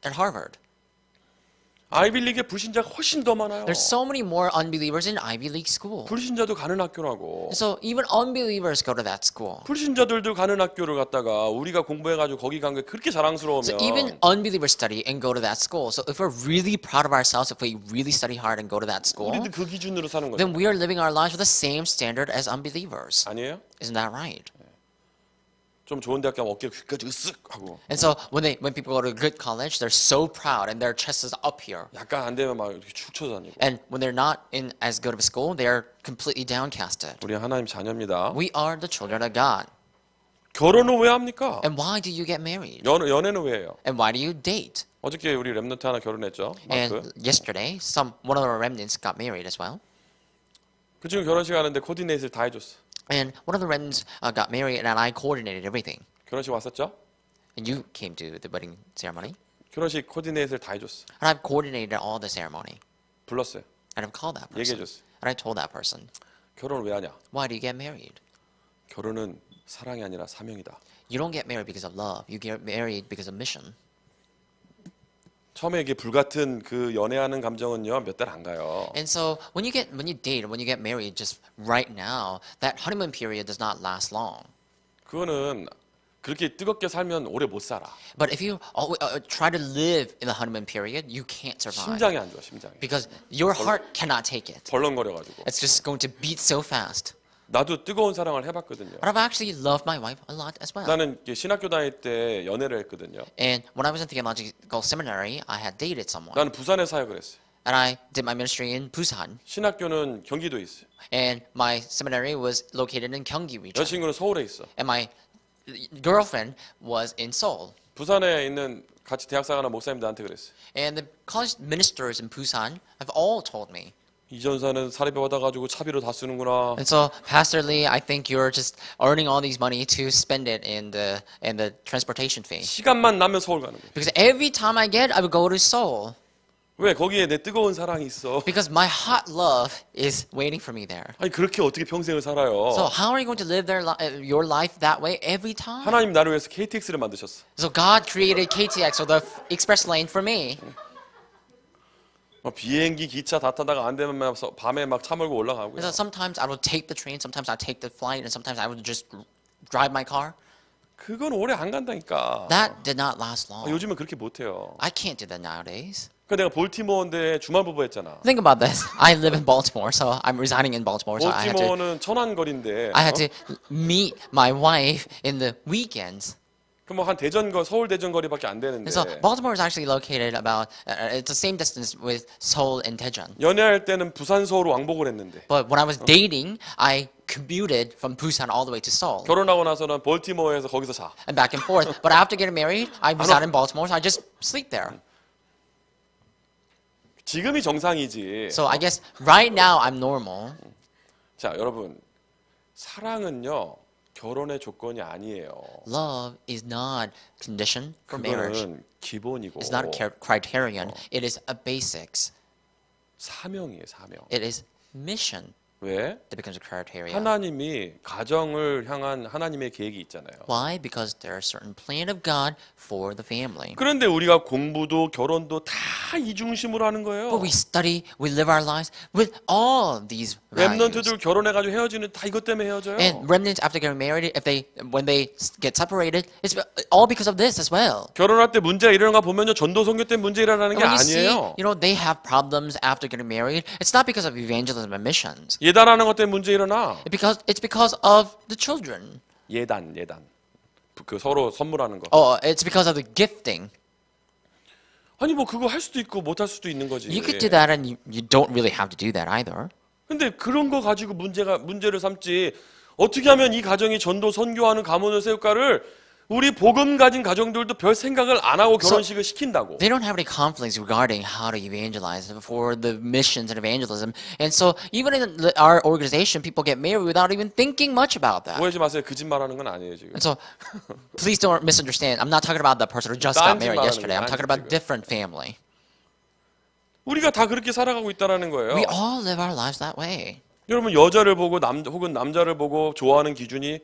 Speaker 2: Harvard.
Speaker 1: 아이빌리그에 불신자가 훨씬 더 많아요.
Speaker 2: There's so many more unbelievers in Ivy League school.
Speaker 1: 불신자도 가는 학교라고.
Speaker 2: So even unbelievers go to that school.
Speaker 1: 불신자들도 가는 학교를 갔다가 우리가 공부해가지고 거기 간 게 그렇게 자랑스러우면
Speaker 2: So even unbelievers study and go to that school. So if we're really proud of ourselves, if we really study hard and go to that school,
Speaker 1: 우리도 그 기준으로 사는 거죠.
Speaker 2: then we are living our lives with the same standard as unbelievers.
Speaker 1: 아니에요?
Speaker 2: Isn't that right?
Speaker 1: 좀 좋은 대학 가면 어깨가 귀까지 으쓱 하고
Speaker 2: And so when people go to a good college, they're so proud and their chest is up here.
Speaker 1: 약간 안 되면 막 이렇게 축 쳐다니고.
Speaker 2: And when they're not in as good of a school, they are completely downcasted.
Speaker 1: 우리 하나님 자녀입니다.
Speaker 2: We are the children of God.
Speaker 1: 결혼은 왜 합니까?
Speaker 2: And why do you get married?
Speaker 1: 연애는 왜 해요?
Speaker 2: And why do you date?
Speaker 1: 어저께 우리 랩런트 하나 결혼했죠. 마크.
Speaker 2: And yesterday, one of our remnants got married as well.
Speaker 1: 그 친구 결혼식 하는데 코디네이트를 다 해줬어.
Speaker 2: And one of the remnants got married, and I coordinated everything.
Speaker 1: 결혼식 왔었죠?
Speaker 2: And you came to the wedding ceremony.
Speaker 1: 결혼식 코디네이트를 다 해줬어.
Speaker 2: And I've coordinated all the ceremony.
Speaker 1: 불렀어요.
Speaker 2: And I've called that person.
Speaker 1: 얘기해줬어.
Speaker 2: And I told that person,
Speaker 1: 결혼을 왜 하냐?
Speaker 2: why do you get married?
Speaker 1: 결혼은 사랑이 아니라 사명이다.
Speaker 2: You don't get married because of love. You get married because of mission.
Speaker 1: 처음에 이게 불같은 그 연애하는 감정은요 몇 달 안 가요.
Speaker 2: And so when you date, when you get married, just right now, that honeymoon period does not last long.
Speaker 1: 그거는 그렇게 뜨겁게 살면 오래 못 살아.
Speaker 2: But if you try to live in the honeymoon period, you can't survive
Speaker 1: 심장이 안 좋아, 심장이.
Speaker 2: because your heart cannot take it.
Speaker 1: 벌렁거려가지고.
Speaker 2: It's just going to beat so fast.
Speaker 1: 나도 뜨거운 사랑을 해봤거든요.
Speaker 2: But I've actually loved my wife a lot as well.
Speaker 1: 나는 이렇게 신학교 다닐 때 연애를 했거든요.
Speaker 2: And when I was in theological seminary, I had dated someone.
Speaker 1: 나는 부산에 사역을 했어요.
Speaker 2: And I did my ministry in Busan.
Speaker 1: 신학교는 경기도에 있어요.
Speaker 2: And my seminary was located in Gyeonggi region.
Speaker 1: 여자친구는 서울에 있어.
Speaker 2: And my girlfriend was in Seoul.
Speaker 1: 부산에 있는 같이 대학 사가는 목사님 나한테 그랬어요.
Speaker 2: And the college ministers in Busan have all told me.
Speaker 1: 이 전사는 사례비 받아가지고 차비로 다 쓰는구나.
Speaker 2: And so, Pastor Lee, I think you're just earning all these money to spend it in the transportation fee.
Speaker 1: 시간만 나면 서울 가는 거예요.
Speaker 2: Because every time I get, I would go to Seoul.
Speaker 1: 왜 거기에 내 뜨거운 사랑이 있어.
Speaker 2: Because my hot love is waiting for me there.
Speaker 1: 아니 그렇게 어떻게 평생을 살아요.
Speaker 2: So how are you going to live your life that way every time?
Speaker 1: 하나님 나를 위해서 KTX를 만드셨어.
Speaker 2: So God created KTX, or the express lane for me.
Speaker 1: 비행기, 기차 다 타다가 안 되면 막 밤에 막 차 몰고 올라가고요.
Speaker 2: So sometimes I would take the train, sometimes I take the flight, and sometimes I would just drive my car.
Speaker 1: 그건 오래 안 간다니까.
Speaker 2: That did not last long.
Speaker 1: 요즘은 그렇게 못해요.
Speaker 2: I can't do that nowadays.
Speaker 1: 그러니까 내가 볼티모어인데 주말 부부 했잖아.
Speaker 2: Think about this. I live in Baltimore, so I'm residing in Baltimore. So
Speaker 1: 볼티모어는 천안 거리인데.
Speaker 2: I had to meet my wife in the weekends.
Speaker 1: 그럼 한 대전 서울 대전 거리밖에 안 되는데.
Speaker 2: And so Baltimore is actually located about it's the same distance with Seoul and Daejeon.
Speaker 1: 연애할 때는 부산 서울 왕복을 했는데.
Speaker 2: But when I was dating, I commuted from Busan all the way to Seoul
Speaker 1: 결혼하고 나서는 볼티모어에서 거기서 자.
Speaker 2: and back and forth. But after getting married, I reside in Baltimore, so I just sleep there.
Speaker 1: 지금이 정상이지.
Speaker 2: So I guess right now I'm normal.
Speaker 1: 자, 여러분. 사랑은요. 결혼의 조건이 아니에요.
Speaker 2: Love is not condition for marriage.
Speaker 1: 그거는 기본이고.
Speaker 2: It's not a criterion. It is a basics.
Speaker 1: 사명이에요, 사명.
Speaker 2: It is mission
Speaker 1: 왜?
Speaker 2: that becomes a criteria.
Speaker 1: 하나님이 가정을 향한 하나님의 계획이 있잖아요.
Speaker 2: Why? Because there are certain plan of God for the family.
Speaker 1: 그런데 우리가 공부도 결혼도 다 이 중심으로 하는 거예요.
Speaker 2: But we study, we live our lives with all these values.
Speaker 1: 렘넌트들 결혼해가지고 헤어지는 다 이것 때문에 헤어져요.
Speaker 2: And remnants after getting married, when they get separated, it's all because of this as well.
Speaker 1: 결혼할 때 문제가 일어나는 거 보면요 전도 선교 때 문제 일어나는 게
Speaker 2: When you see,
Speaker 1: 아니에요.
Speaker 2: they have problems after getting married. It's not because of evangelism and missions.
Speaker 1: 예단하는 것 때문에 문제 일어나.
Speaker 2: It's because of the children.
Speaker 1: 예단. 그 서로 선물하는 거.
Speaker 2: It's because of the gifting.
Speaker 1: 아니 뭐 그거 할 수도 있고 못 할 수도 있는 거지.
Speaker 2: You could do that, and you don't really have to do that either.
Speaker 1: 근데 그런 거 가지고 문제를 삼지. 어떻게 하면 이 가정이 전도 선교하는 가문을 세울까를 우리 복음 가진 가정들도 별 생각을 안 하고 결혼식을 시킨다고.
Speaker 2: They don't have any conflicts regarding how to evangelize for the missions and evangelism. And so even in our organization, people get married without even thinking much about that.
Speaker 1: 오해하지 마세요. 거짓말하는 건 아니에요 지금.
Speaker 2: And so please don't misunderstand. I'm not talking about the person who just got married yesterday. I'm talking about a different family.
Speaker 1: 우리가 다 그렇게 살아가고 있다라는 거예요.
Speaker 2: We all live our lives that way.
Speaker 1: 여러분 여자를 보고 혹은 남자를 보고 좋아하는 기준이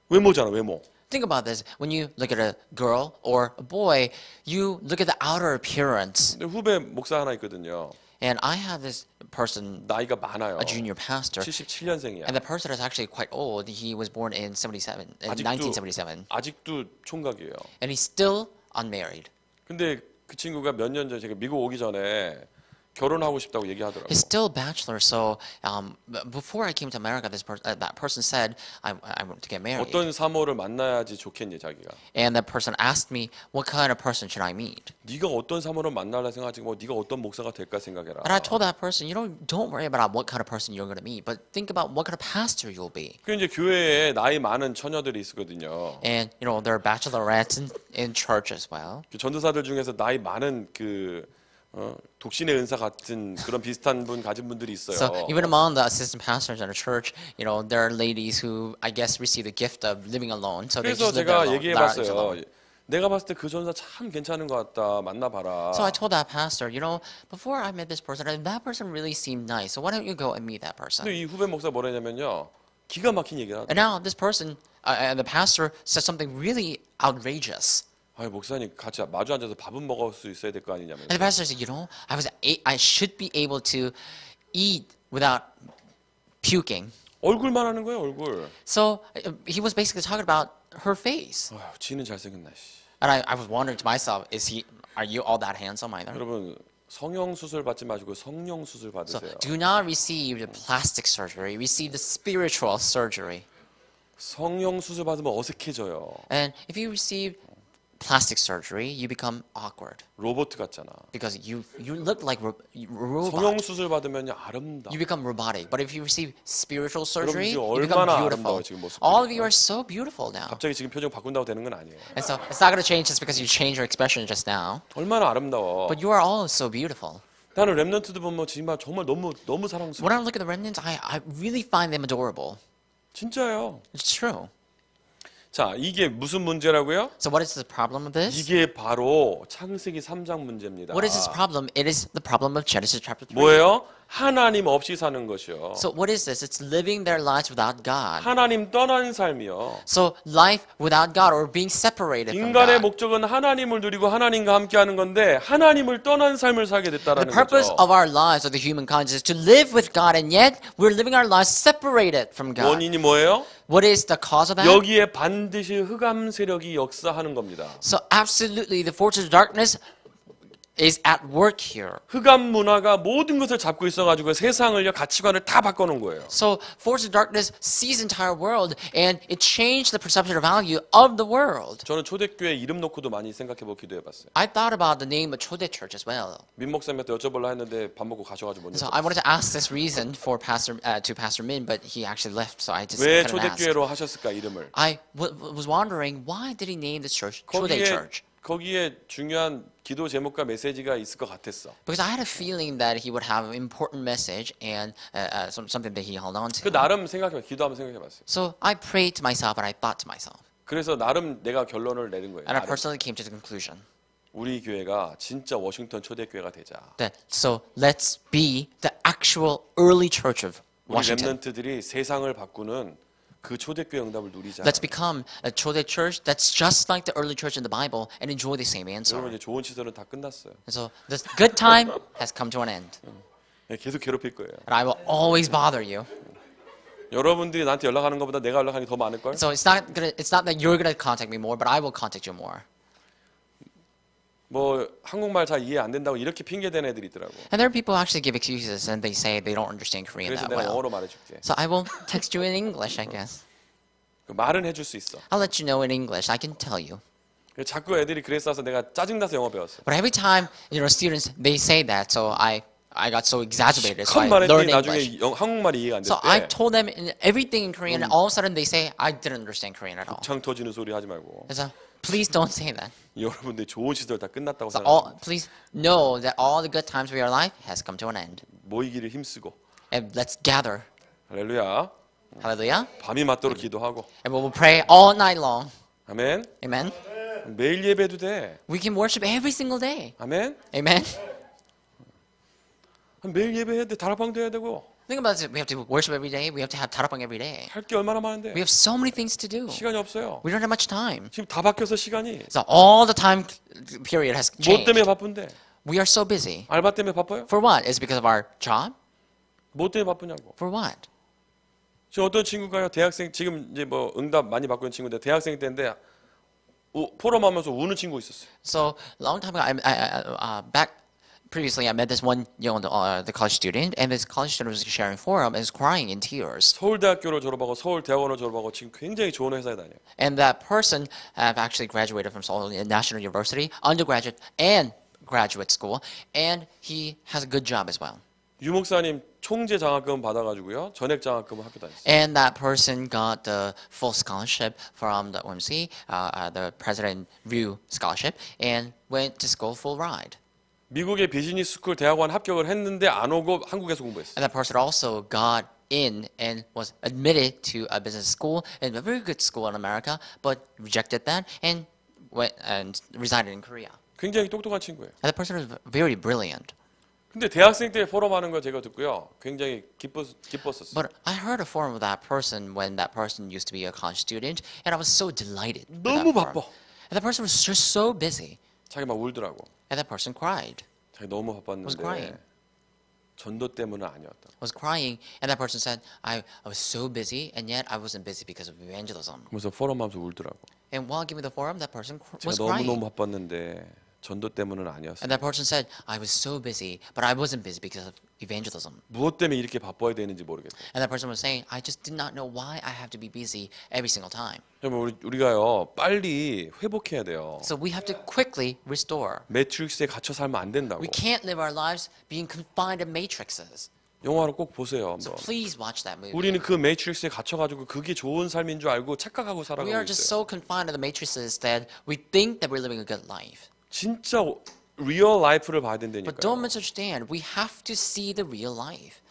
Speaker 1: 외모잖아, 외모.
Speaker 2: Think about this. When you look at a girl or a boy, you look at the outer appearance.
Speaker 1: 근데 후배 목사 하나 있거든요.
Speaker 2: And I have this person,
Speaker 1: 나이가 많아요.
Speaker 2: a junior pastor,
Speaker 1: 77년생이야.
Speaker 2: and the person is actually quite old. He was born in 1977.
Speaker 1: 아직도 총각이에요.
Speaker 2: And he's still unmarried.
Speaker 1: 근데 그 친구가 몇 년 전에 제가 미국 오기 전에 결혼하고 싶다고 얘기하더라고요.
Speaker 2: He's still a bachelor. So before I came to America, that person said, I want to get married.
Speaker 1: 어떤 사모를 만나야지 좋겠니 자기가.
Speaker 2: And that person asked me, what kind of person should I meet?
Speaker 1: 네가 어떤 사모를 만날라 생각하지 뭐 네가 어떤 목사가 될까 생각해라.
Speaker 2: And I told that person, don't worry about what kind of person you're going to meet, but think about what kind of pastor you'll be.
Speaker 1: 그 이제 교회에 나이 많은 처녀들이 있거든요.
Speaker 2: And there are bachelorettes in church as well.
Speaker 1: 그 전도사들 중에서 나이 많은 독신의 은사 같은 그런 비슷한 분 가진 분들이 있어요.
Speaker 2: So even among the assistant pastors in a church, there are ladies who I guess receive the gift of living alone. So they
Speaker 1: 그래서
Speaker 2: just live their
Speaker 1: 제가
Speaker 2: lives
Speaker 1: 얘기해봤어요.
Speaker 2: alone.
Speaker 1: 내가 봤을 때 그 전사 참 괜찮은 것 같다. 만나봐라.
Speaker 2: So I told that pastor, before I met this person, that person really seemed nice. So why don't you go and meet that person?
Speaker 1: 근데 이 후배 목사 뭐라냐면요. 기가 막힌 얘기를 하더라고요.
Speaker 2: And now this person, the pastor, said something really outrageous.
Speaker 1: 아, 목사님 같이 마주 앉아서 밥은 먹을 수 있어야 될 거 아니냐면서.
Speaker 2: And the pastor said, I should be able to eat without puking.
Speaker 1: 얼굴만 하는 거예요, 얼굴.
Speaker 2: So he was basically talking about her face.
Speaker 1: 아휴, 지는 잘생겼나 씨.
Speaker 2: And I was wondering to myself, are you all that handsome either?
Speaker 1: 여러분 성형 수술 받지 마시고 성령 수술
Speaker 2: So
Speaker 1: 받으세요.
Speaker 2: do not receive the plastic surgery, receive the spiritual surgery.
Speaker 1: 성형 수술 받으면 어색해져요.
Speaker 2: And if you receive plastic surgery, you become awkward
Speaker 1: 로봇 같잖아.
Speaker 2: because you look like
Speaker 1: 성형
Speaker 2: robot.
Speaker 1: 수술 받으면 아름다워.
Speaker 2: You become robotic. But if you receive spiritual surgery,
Speaker 1: 지금
Speaker 2: you become
Speaker 1: 얼마나
Speaker 2: beautiful.
Speaker 1: 아름다워요, 지금 모습이.
Speaker 2: All of you are so beautiful now.
Speaker 1: 갑자기 지금 표정 바꾼다고 되는 건 아니에요.
Speaker 2: And so it's not going to change just because you change your expression just now.
Speaker 1: 얼마나 아름다워.
Speaker 2: But you are all so beautiful.
Speaker 1: 나는 렘넌트들 보면 정말 너무 사랑스러워.
Speaker 2: When I look at the remnants, I really find them adorable.
Speaker 1: 진짜요.
Speaker 2: It's true.
Speaker 1: 자, 이게 무슨 문제라고요?
Speaker 2: So what is the problem with this?
Speaker 1: 이게 바로 창세기 3장 문제입니다.
Speaker 2: What is this problem? It is the problem of Genesis chapter 3.
Speaker 1: 뭐예요? 하나님 없이 사는 것이요.
Speaker 2: So what is this? It's living their lives without God.
Speaker 1: 하나님 떠난 삶이요.
Speaker 2: So life without God or being separated from
Speaker 1: 인간의
Speaker 2: God.
Speaker 1: 목적은 하나님을 누리고 하나님과 함께하는 건데 하나님을 떠난 삶을 살게
Speaker 2: The
Speaker 1: 됐다라는
Speaker 2: purpose
Speaker 1: 거죠.
Speaker 2: of our lives, of the humankind, is to live with God, and yet we're living our lives separated from God.
Speaker 1: 원인이 뭐예요?
Speaker 2: What is the cause of that?
Speaker 1: 여기에 반드시 흑암 세력이 역사하는 겁니다.
Speaker 2: So absolutely, the forces of darkness is at work here.
Speaker 1: 흑암 문화가 모든 것을 잡고 있어가지고 세상을요 가치관을 다 바꿔놓은 거예요.
Speaker 2: So forces of darkness sees the entire world, and it changed the perception of value of the world.
Speaker 1: 저는 초대교회 이름 놓고도 많이 생각해보고 기도해봤어요.
Speaker 2: I thought about the name of Chode Church as well.
Speaker 1: 민 목사님한테 여쭤보려 했는데 밥 먹고 가셔가지고 못
Speaker 2: So
Speaker 1: 여쭤봤어요.
Speaker 2: I wanted to ask this reason for Pastor Min, but he actually left, so I just
Speaker 1: 왜
Speaker 2: couldn't ask.
Speaker 1: 초대교회로 하셨을까 이름을?
Speaker 2: I was wondering, why did he name this church Chode Church?
Speaker 1: 거기에 중요한 기도 제목과 메시지가 있을 것 같았어.
Speaker 2: Because I had a feeling that he would have an important message and something that he held on
Speaker 1: 그
Speaker 2: to.
Speaker 1: 나름 기도하면 생각해봤어요.
Speaker 2: So I prayed to myself and I thought to myself.
Speaker 1: 그래서 나름 내가 결론을 내린 거예요.
Speaker 2: And I
Speaker 1: 나름.
Speaker 2: personally came to the conclusion
Speaker 1: 우리 교회가 진짜 워싱턴 초대교회가 되자.
Speaker 2: that so let's be the actual early church of
Speaker 1: 우리
Speaker 2: Washington.
Speaker 1: 렘넌트들이 세상을 바꾸는 그 초대교회 응답을 누리자.
Speaker 2: Let's become a Chode church that's just like the early church in the Bible and enjoy the same answer.
Speaker 1: 여러분 이제 좋은 시절은 다 끝났어요.
Speaker 2: And so this good time has come to an end.
Speaker 1: 계속 괴롭힐 거예요.
Speaker 2: And I will always bother you.
Speaker 1: 여러분들이 나한테 연락하는 것보다 내가 연락하는 게 더 많을 걸.
Speaker 2: So it's not that you're gonna contact me more, but I will contact you more.
Speaker 1: 뭐 한국말 잘 이해 안 된다고 이렇게 핑계 대는 애들이 있더라고.
Speaker 2: And there are people who actually give excuses and they say they don't understand Korean
Speaker 1: 그래서
Speaker 2: that
Speaker 1: 내가
Speaker 2: well.
Speaker 1: 영어로 말해줄게.
Speaker 2: So I will text you in English, I guess.
Speaker 1: 그 말은 해줄 수 있어.
Speaker 2: I'll let you know in English. I can tell you.
Speaker 1: 자꾸 애들이 그래서 내가 짜증나서 영어 배웠어.
Speaker 2: But every time, students, they say that, so I got so exaggerated, so
Speaker 1: 큰
Speaker 2: I
Speaker 1: 말했더니
Speaker 2: learned English.
Speaker 1: 나중에 한국말이 이해가 안
Speaker 2: So I
Speaker 1: 됐대.
Speaker 2: told them everything in Korean, and all of a sudden they say, I didn't understand Korean at all.
Speaker 1: 창 터지는 소리 하지 말고.
Speaker 2: So please don't say that.
Speaker 1: 여러분들 좋은 시절 다 끝났다고
Speaker 2: So
Speaker 1: 생각합니다.
Speaker 2: please know that all the good times of your life has come to an end.
Speaker 1: 모이기를 힘쓰고.
Speaker 2: And let's gather.
Speaker 1: 할렐루야.
Speaker 2: Hallelujah.
Speaker 1: 밤이 맞도록 기도하고.
Speaker 2: And we will pray all night long.
Speaker 1: 아멘.
Speaker 2: Amen.
Speaker 1: 매일 예배도 돼.
Speaker 2: We can worship every single day.
Speaker 1: 아멘.
Speaker 2: Amen.
Speaker 1: 매일 예배해야 돼. 다락방도 해야 되고.
Speaker 2: Think about it. We have to worship every day. We have to have tarapang every day.
Speaker 1: 할 게 얼마나 많은데.
Speaker 2: We have so many things to do.
Speaker 1: 시간이 없어요.
Speaker 2: We don't have much time.
Speaker 1: 지금 다 바뀌어서 시간이.
Speaker 2: So all the time period has
Speaker 1: 뭐 때문에
Speaker 2: changed.
Speaker 1: 바쁜데?
Speaker 2: We are so busy.
Speaker 1: 알바 때문에 바빠요?
Speaker 2: For what? Is it because of our job?
Speaker 1: 뭐 때문에 바쁘냐고.
Speaker 2: For what?
Speaker 1: 지금 어떤 친구가요. 대학생 지금 이제 뭐 응답 많이 받고 있는 친구인데 대학생 때인데 포럼하면서 우는 친구 있었어요.
Speaker 2: So long time ago, back previously, I met this one the college student, and this college student was sharing forum and was crying in tears.
Speaker 1: 서울대학교를 졸업하고 서울대학원을 졸업하고 지금 굉장히 좋은 회사에 다녀요.
Speaker 2: And that person have actually graduated from Seoul National University, undergraduate and graduate school, and he has a good job as well.
Speaker 1: 유 목사님 총재 장학금 받아가지고요 전액 장학금을 학교 다녔어요.
Speaker 2: And that person got the full scholarship from the OMC, the President Ryu Scholarship, and went to school full ride.
Speaker 1: 미국의 비즈니스 스쿨 대학원 합격을 했는데 안 오고 한국에서 공부했어요.
Speaker 2: And that person also got in and was admitted to a business school, and a very good school in America, but rejected that and went and resided in Korea.
Speaker 1: 굉장히 똑똑한 친구예요.
Speaker 2: And the person was very brilliant.
Speaker 1: 근데 대학생 때 포럼하는 거 제가 듣고요. 굉장히 기뻤었어요.
Speaker 2: But I heard a forum of that person when that person used to be a college student, and I was so delighted. with
Speaker 1: 너무
Speaker 2: that forum.
Speaker 1: 바빠.
Speaker 2: And that person was just so busy.
Speaker 1: 자기 막 울더라고.
Speaker 2: And that person cried.
Speaker 1: 자기 너무
Speaker 2: Was
Speaker 1: 바빴는데
Speaker 2: crying.
Speaker 1: 전도 때문은 아니었다.
Speaker 2: Was crying. And that person said, I was so busy, and yet I wasn't busy because of evangelism.
Speaker 1: 그러면서 포럼 하면서 울더라고.
Speaker 2: And while giving the forum, that person
Speaker 1: 제가
Speaker 2: was crying.
Speaker 1: 너무너무 바빴는데 전도 때문은 아니었어.
Speaker 2: And that person said, I was so busy, but I wasn't busy because of evangelism.
Speaker 1: 무엇 때문에 이렇게 바빠야 되는지 모르겠다.
Speaker 2: And that person was saying, I just did not know why I have to be busy every single time.
Speaker 1: 여러분 우리가요 빨리 회복해야 돼요.
Speaker 2: So we have to quickly restore.
Speaker 1: 매트릭스에 갇혀 살면 안 된다고.
Speaker 2: We can't live our lives being confined in matrices.
Speaker 1: 영화를 꼭 보세요.
Speaker 2: So
Speaker 1: 한번.
Speaker 2: please watch that movie.
Speaker 1: 우리는 그 매트릭스에 갇혀가지고 그게 좋은 삶인 줄 알고 착각하고
Speaker 2: We
Speaker 1: 살아가고
Speaker 2: are just
Speaker 1: 있어요.
Speaker 2: so confined to the matrices that we think that we're living a good life.
Speaker 1: 진짜 리얼 라이프를 봐야
Speaker 2: But
Speaker 1: 된다니까요.
Speaker 2: don't misunderstand, we have to see the real life.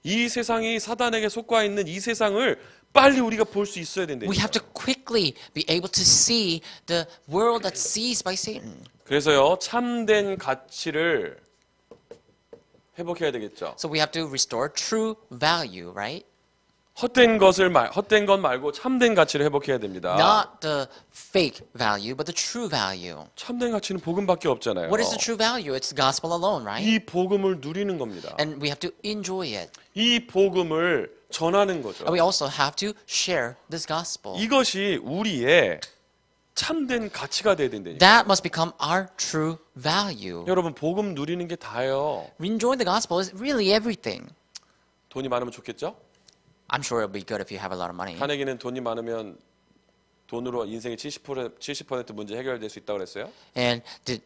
Speaker 1: 이 세상이 사단에게 속과 있는 이 세상을 빨리 우리가 볼 수 있어야
Speaker 2: We have to
Speaker 1: 된다니까요.
Speaker 2: quickly be able to see the world that's seized by Satan.
Speaker 1: 그래서요 참된 가치를 회복해야 되겠죠.
Speaker 2: So we have to restore true value, right?
Speaker 1: 헛된 것 말고 참된 가치를 회복해야 됩니다.
Speaker 2: Not the fake value, but the true value.
Speaker 1: 참된 가치는 복음밖에 없잖아요.
Speaker 2: What is the true value? It's the gospel alone, right?
Speaker 1: 이 복음을 누리는 겁니다.
Speaker 2: And we have to enjoy it.
Speaker 1: 이 복음을 전하는 거죠.
Speaker 2: And we also have to share this gospel.
Speaker 1: 이것이 우리의 참된 가치가 돼야 된다니까.
Speaker 2: That must become our true value.
Speaker 1: 여러분 복음 누리는 게 다예요.
Speaker 2: Enjoying the gospel is really everything.
Speaker 1: 돈이 많으면 좋겠죠?
Speaker 2: I'm sure it'll be good if you have a lot of money.
Speaker 1: 카네기는 돈이 많으면 돈으로 인생의 70% 문제 해결될 수 있다고 그랬어요?
Speaker 2: And did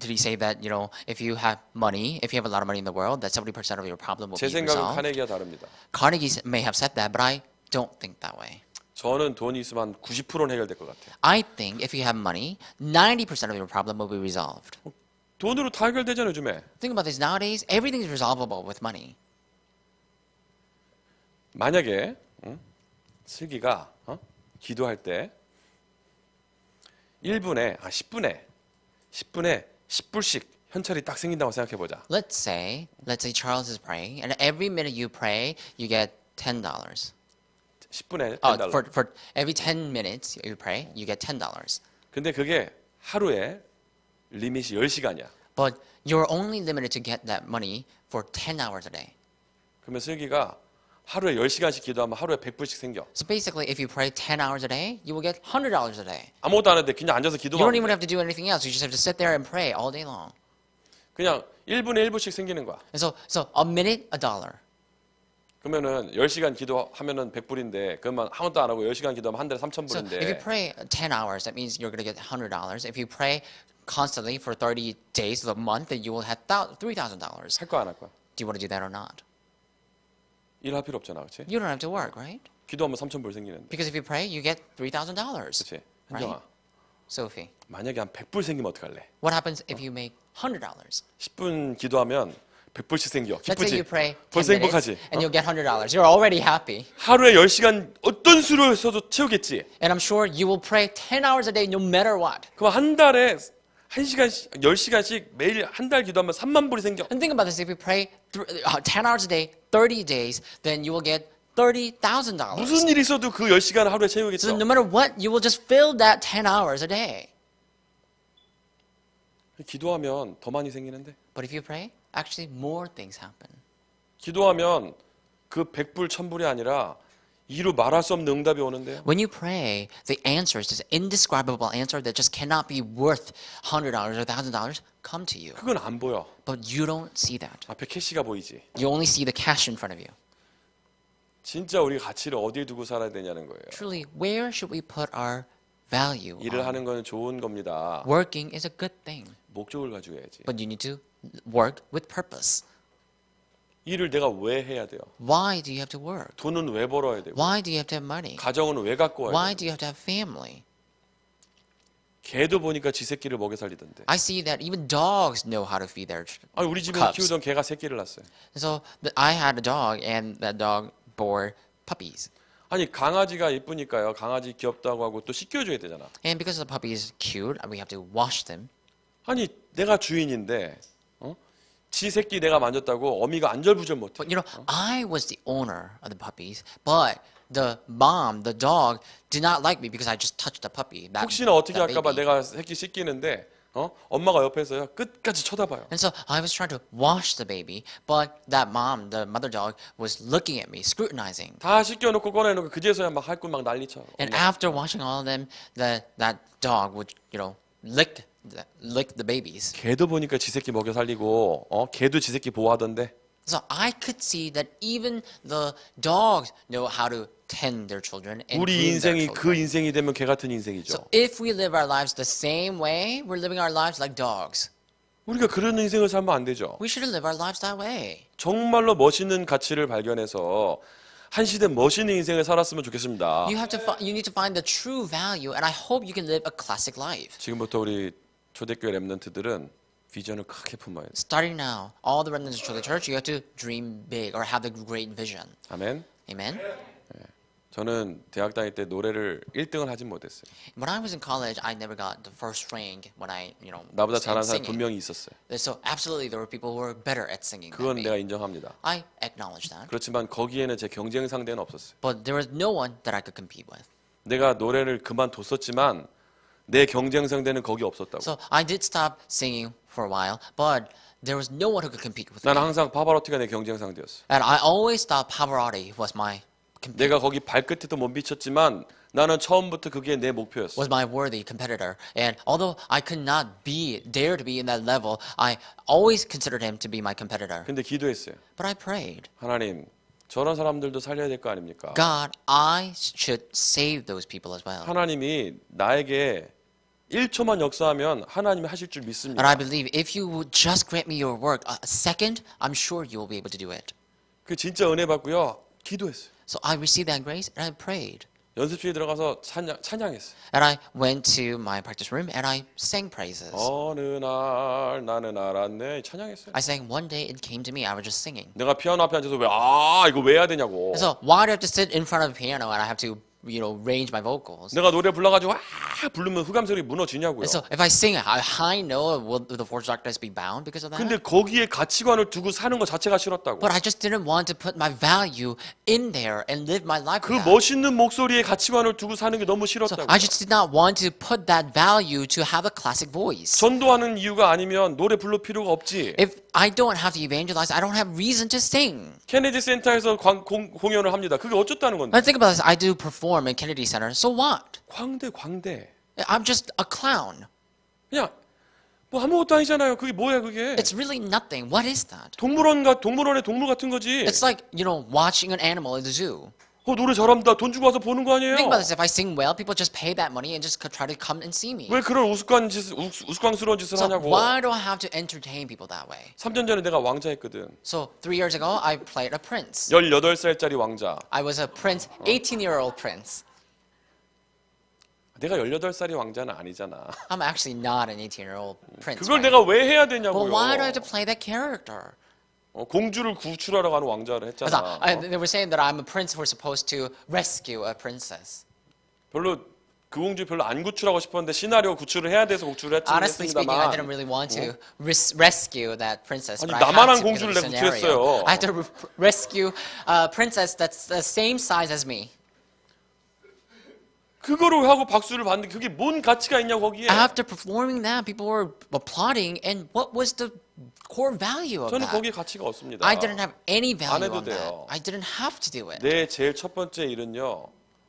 Speaker 2: he say that, if you have money, if you have a lot of money in the world, that 70% of your problem will
Speaker 1: 제
Speaker 2: be
Speaker 1: 생각은
Speaker 2: resolved?
Speaker 1: 카네기와 다릅니다.
Speaker 2: Carnegie may have said that, but I don't think that way.
Speaker 1: 저는 돈이 있으면 한 90%는 해결될 것 같아요.
Speaker 2: I think if you have money, 90% of your problem will be resolved.
Speaker 1: 돈으로 다 해결되잖아요, 요즘에.
Speaker 2: Think about this nowadays, everything is resolvable with money.
Speaker 1: 만약에 슬기가 기도할 때 10분에 10불씩 현찰이 딱 생긴다고 생각해 보자.
Speaker 2: Let's say Charles is praying, and every minute you pray, you get $10.
Speaker 1: 10분에
Speaker 2: Oh,
Speaker 1: $10.
Speaker 2: for every 10 minutes you pray, you get $10.
Speaker 1: 근데 그게 하루에 리밋이 10시간이야.
Speaker 2: But you're only limited to get that money for 10 hours a day.
Speaker 1: 그러면 슬기가 하루에 10시간씩 기도하면 하루에 100불씩 생겨.
Speaker 2: So basically, if you pray 10 hours a day, you will get $100 a day.
Speaker 1: 아무것도 안 하는데 그냥 앉아서
Speaker 2: You don't even
Speaker 1: 기도하면 돼.
Speaker 2: have to do anything else. You just have to sit there and pray all day long.
Speaker 1: 그냥 1분에 1불씩 생기는 거야.
Speaker 2: And so a minute, $1.
Speaker 1: 그러면은 10시간 기도하면은 100불인데 그러면 아무것도 안 하고 10시간 기도하면 한 달에
Speaker 2: So if you
Speaker 1: 3,000불인데
Speaker 2: pray 10 hours, that means you're going to get $100. If you pray constantly for 30 days of the month, then you will have $3,000.
Speaker 1: 할 거야 안 할 거야?
Speaker 2: Do you want to do that or not?
Speaker 1: 일할 필요 없잖아, 그렇지?
Speaker 2: You don't have to work, right?
Speaker 1: 기도하면 3,000불 생기는데,
Speaker 2: Because if you pray, you get $3,000.
Speaker 1: 그렇지? 현정아,
Speaker 2: Sophie,
Speaker 1: 만약에 한 100불 생기면 어떡할래?
Speaker 2: what happens if you make $100?
Speaker 1: 10분 기도하면 100불씩 생겨.
Speaker 2: Let's say
Speaker 1: 기쁘지?
Speaker 2: you pray 10
Speaker 1: 벌써
Speaker 2: minutes
Speaker 1: 행복하지?
Speaker 2: and you'll get $100. You're already happy.
Speaker 1: 하루에 10시간 어떤 수로 써도 채우겠지?
Speaker 2: And I'm sure you will pray 10 hours a day no matter what.
Speaker 1: 그럼 한 달에 1시간씩, 10시간씩 매일 한 달 기도하면 3만 불이 생겨.
Speaker 2: And think about this. If you pray 10 hours a day, 30 days, then you will get $30,000.
Speaker 1: 무슨 일이 있어도 그 10시간 하루에
Speaker 2: So
Speaker 1: 채우겠죠?
Speaker 2: no matter what, you will just fill that 10 hours a day.
Speaker 1: 기도하면 더 많이 생기는데?
Speaker 2: But if you pray, actually more things happen.
Speaker 1: 기도하면 그 100불, 1000불이 아니라 이루 말할 수 없는 응답이 오는데요.
Speaker 2: When you pray, the answer is this indescribable answer that just cannot be worth $100 or $1,000 come to you.
Speaker 1: 그건 안 보여.
Speaker 2: But you don't see that.
Speaker 1: 앞에 캐시가 보이지.
Speaker 2: You only see the cash in front of you.
Speaker 1: 진짜 우리 가치를 어디에 두고 살아야 되냐는 거예요.
Speaker 2: Truly, where should we put our value
Speaker 1: 일을
Speaker 2: on?
Speaker 1: 하는 건 좋은 겁니다.
Speaker 2: Working is a good thing,
Speaker 1: 목적을 가지고 해야지.
Speaker 2: but you need to work with purpose.
Speaker 1: 일을 내가 왜 해야 돼요?
Speaker 2: Why do you have to work?
Speaker 1: 돈은 왜 벌어야 되고?
Speaker 2: Why do you have to have money?
Speaker 1: 가정은 왜 갖고 와야
Speaker 2: Why
Speaker 1: 돼요?
Speaker 2: do you have to have family?
Speaker 1: 개도 보니까 지 새끼를 먹여 살리던데.
Speaker 2: I see that even dogs know how to feed their
Speaker 1: 아니 우리 집에
Speaker 2: cubs.
Speaker 1: 키우던 개가 새끼를 낳았어요.
Speaker 2: So I had a dog, and that dog bore puppies.
Speaker 1: 아니 강아지가 예쁘니까요. 강아지 귀엽다고 하고 또 씻겨줘야 되잖아.
Speaker 2: And because the puppy is cute, we have to wash them.
Speaker 1: 아니 내가 주인인데 지 새끼 내가 만졌다고 어미가 안절부절 못해.
Speaker 2: But I was the owner of the puppies, but the mom, the dog, did not like me because I just touched the puppy.
Speaker 1: 혹시나 어떻게
Speaker 2: that
Speaker 1: 할까봐
Speaker 2: baby.
Speaker 1: 내가 새끼 씻기는데 엄마가 옆에서요 끝까지 쳐다봐요.
Speaker 2: And so I was trying to wash the baby, but that mom, the mother dog, was looking at me, scrutinizing.
Speaker 1: 다 씻겨놓고 꺼내놓고 그제서야 막 할 걸 막 난리쳐.
Speaker 2: And after washing all of them, that dog would, lick the babies.
Speaker 1: 개도 보니까 지 새끼 먹여 살리고 개도 지 새끼 보호하던데.
Speaker 2: So I could see that even the dogs know how to tend their children and
Speaker 1: 우리
Speaker 2: groom their
Speaker 1: 인생이
Speaker 2: children.
Speaker 1: 그 인생이 되면 개 같은 인생이죠.
Speaker 2: So if we live our lives the same way, we're living our lives like dogs.
Speaker 1: 우리가 그런 인생을 살면 안 되죠.
Speaker 2: We should live our lives that way.
Speaker 1: 정말로 멋있는 가치를 발견해서 한 시대 멋있는 인생을 살았으면 좋겠습니다.
Speaker 2: You need to find the true value, and I hope you can live a classic life.
Speaker 1: 지금부터 우리 초대교회 렘넌트들은 비전을 크게 품어야 돼.
Speaker 2: Starting now, all the remnants of the church, you have to dream big or have the great vision.
Speaker 1: 아멘.
Speaker 2: Amen.
Speaker 1: 저는 대학 다닐 때 노래를 1등을 하진 못했어요.
Speaker 2: When I was in college, I never got the first rank when I,
Speaker 1: 나보다
Speaker 2: was
Speaker 1: 잘하는 사람
Speaker 2: singing.
Speaker 1: 분명히 있었어요.
Speaker 2: So absolutely, there were people who were better at singing than
Speaker 1: 그건 내가
Speaker 2: me.
Speaker 1: 인정합니다.
Speaker 2: I acknowledge that.
Speaker 1: 그렇지만 거기에는 제 경쟁 상대는 없었어요.
Speaker 2: But there was no one that I could compete with.
Speaker 1: 내가 노래를 그만뒀었지만 내 경쟁 상대는 거기 없었다고.
Speaker 2: So I did stop singing for a while, but there was no one who could compete with me.
Speaker 1: 나는 항상 파바로티가 내 경쟁 상대였어.
Speaker 2: And I always thought Pavarotti was my
Speaker 1: 내가 거기 발끝에도 못 비쳤지만 나는 처음부터 그게 내 목표였어.
Speaker 2: was my worthy competitor. And although I could not dare to be in that level, I always considered him to be my competitor.
Speaker 1: 근데 기도했어요.
Speaker 2: But I prayed,
Speaker 1: 하나님, 저런 사람들도 살려야 될 거 아닙니까?
Speaker 2: God, I should save those people as well.
Speaker 1: 하나님이 나에게 1초만 역사하면 하나님이 하실 줄 믿습니다.
Speaker 2: And I believe if you would just grant me your work a second, I'm sure you will be able to do it.
Speaker 1: 그 진짜 은혜 받고요. 기도했어요.
Speaker 2: So I received that grace and I prayed.
Speaker 1: 연습실에 들어가서 찬양했어요.
Speaker 2: And I went to my practice room and I sang praises.
Speaker 1: 어느 날 나는 알았네. 찬양했어요.
Speaker 2: I sang one day it came to me, I was just singing.
Speaker 1: 내가 피아노 앞에 앉아서 이거 왜 해야 되냐고.
Speaker 2: And so why do I have to sit in front of the piano and I have to, range my vocals?
Speaker 1: 내가 노래 불러가지고 부르면 흑암 소리 무너지냐고요.
Speaker 2: And so if I sing a high note, will the force of darkness be bound because of that?
Speaker 1: 근데 거기에 가치관을 두고 사는 것 자체가 싫었다고.
Speaker 2: But I just didn't want to put my value in there and live my life
Speaker 1: 그
Speaker 2: with that.
Speaker 1: 멋있는 목소리에 가치관을 두고 사는 게 너무
Speaker 2: So
Speaker 1: 싫었다고.
Speaker 2: I just did not want to put that value to have a classic voice.
Speaker 1: 전도하는 이유가 아니면 노래 부를 필요가 없지.
Speaker 2: If I don't have to evangelize, I don't have reason to sing.
Speaker 1: 케네디 센터에서 공연을 합니다. 그게 어쩌다는 건데.
Speaker 2: When I think about this, I do perform in Kennedy Center. So what?
Speaker 1: 광대.
Speaker 2: I'm just a clown.
Speaker 1: 그냥 뭐 아무것도 아니잖아요. 그게 뭐야 그게?
Speaker 2: It's really nothing. What is that?
Speaker 1: 동물원의 동물 같은 거지.
Speaker 2: It's like, watching an animal in the zoo.
Speaker 1: 노래 잘합니다. 돈 주고 와서 보는 거 아니에요?
Speaker 2: Think about this. If I sing well, people just pay that money and just try to come and see me.
Speaker 1: 왜 그런 우스꽝스러운 짓을
Speaker 2: So
Speaker 1: 하냐고.
Speaker 2: why do I have to entertain people that way?
Speaker 1: 3년 전에 내가 왕자했거든.
Speaker 2: So 3 years ago, I played a prince.
Speaker 1: 18살짜리 왕자.
Speaker 2: I was a prince, 18-year-old prince.
Speaker 1: 내가 18살이 왕자는 아니잖아.
Speaker 2: I'm actually not an 18-year-old prince.
Speaker 1: 그걸
Speaker 2: Right?
Speaker 1: 내가 왜 해야
Speaker 2: But
Speaker 1: 되냐고요.
Speaker 2: why do I have to play that character?
Speaker 1: 공주를 구출하러 가는 왕자를
Speaker 2: 그래서
Speaker 1: 했잖아.
Speaker 2: they were saying that I'm a prince who's supposed to rescue a princess.
Speaker 1: 별로 그 공주 별로 안 구출하고 싶었는데 시나리오 구출을 해야 돼서 구출을
Speaker 2: Honestly speaking, I didn't
Speaker 1: 했습니다만
Speaker 2: really want to rescue that princess.
Speaker 1: 아니,
Speaker 2: But I
Speaker 1: 나만한
Speaker 2: had to because
Speaker 1: 공주를
Speaker 2: of the
Speaker 1: 내가
Speaker 2: scenario.
Speaker 1: 구출했어요.
Speaker 2: I had to rescue a princess that's the same size as me.
Speaker 1: 그거를 하고 박수를 받는데 그게 뭔 가치가 있냐고 거기에.
Speaker 2: After performing that, people were applauding, and what was the core value of
Speaker 1: 저는
Speaker 2: that?
Speaker 1: 거기에 가치가 없습니다.
Speaker 2: I didn't have any value
Speaker 1: 해도
Speaker 2: on that.
Speaker 1: 돼요.
Speaker 2: I didn't have to do it.
Speaker 1: 내 제일 첫 번째 일은요.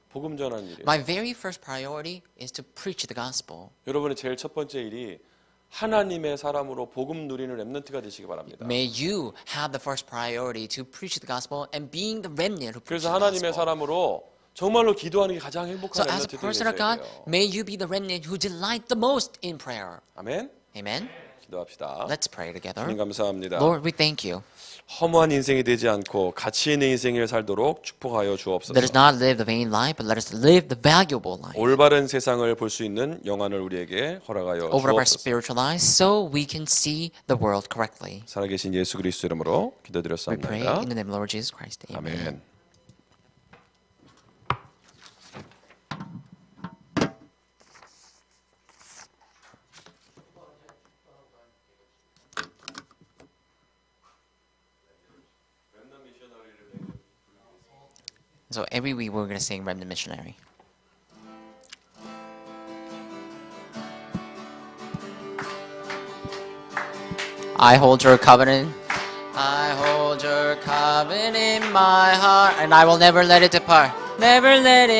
Speaker 1: 복음 전하는 일이에요.
Speaker 2: My very first priority is to preach the gospel.
Speaker 1: 여러분의 제일 첫 번째 일이 하나님의 사람으로 복음 누리는 렘넌트가 되시기 바랍니다.
Speaker 2: May you have the first priority to preach the gospel and being the remnant who preaches
Speaker 1: 그래서
Speaker 2: the
Speaker 1: 하나님의
Speaker 2: gospel.
Speaker 1: 사람으로 정말로 기도하는 게 가장
Speaker 2: So
Speaker 1: 행복한
Speaker 2: as a
Speaker 1: 렘넌트들이
Speaker 2: person of
Speaker 1: 되셔야
Speaker 2: God,
Speaker 1: 돼요.
Speaker 2: may you be the remnant who delight the most in prayer.
Speaker 1: 아멘.
Speaker 2: Amen.
Speaker 1: 기도합시다.
Speaker 2: Let's pray together.
Speaker 1: 주님 감사합니다.
Speaker 2: Lord, we thank you.
Speaker 1: 허무한 인생이 되지 않고 가치 있는 인생을 살도록 축복하여 주옵소서.
Speaker 2: Let us not live the vain life, but let us live the valuable life.
Speaker 1: 올바른 세상을 볼 수 있는 영안을 우리에게 허락하여
Speaker 2: Over our
Speaker 1: 주옵소서.
Speaker 2: spiritual eyes, so we can see the world correctly.
Speaker 1: 살아계신 예수 그리스도 이름으로
Speaker 2: We pray
Speaker 1: 기도드렸습니다.
Speaker 2: in the name of the Lord Jesus Christ. Amen.
Speaker 1: 아멘.
Speaker 2: So every week we're gonna sing Remnant Missionary. I hold your covenant. I hold your covenant in my heart, and I will never let it depart. Never let it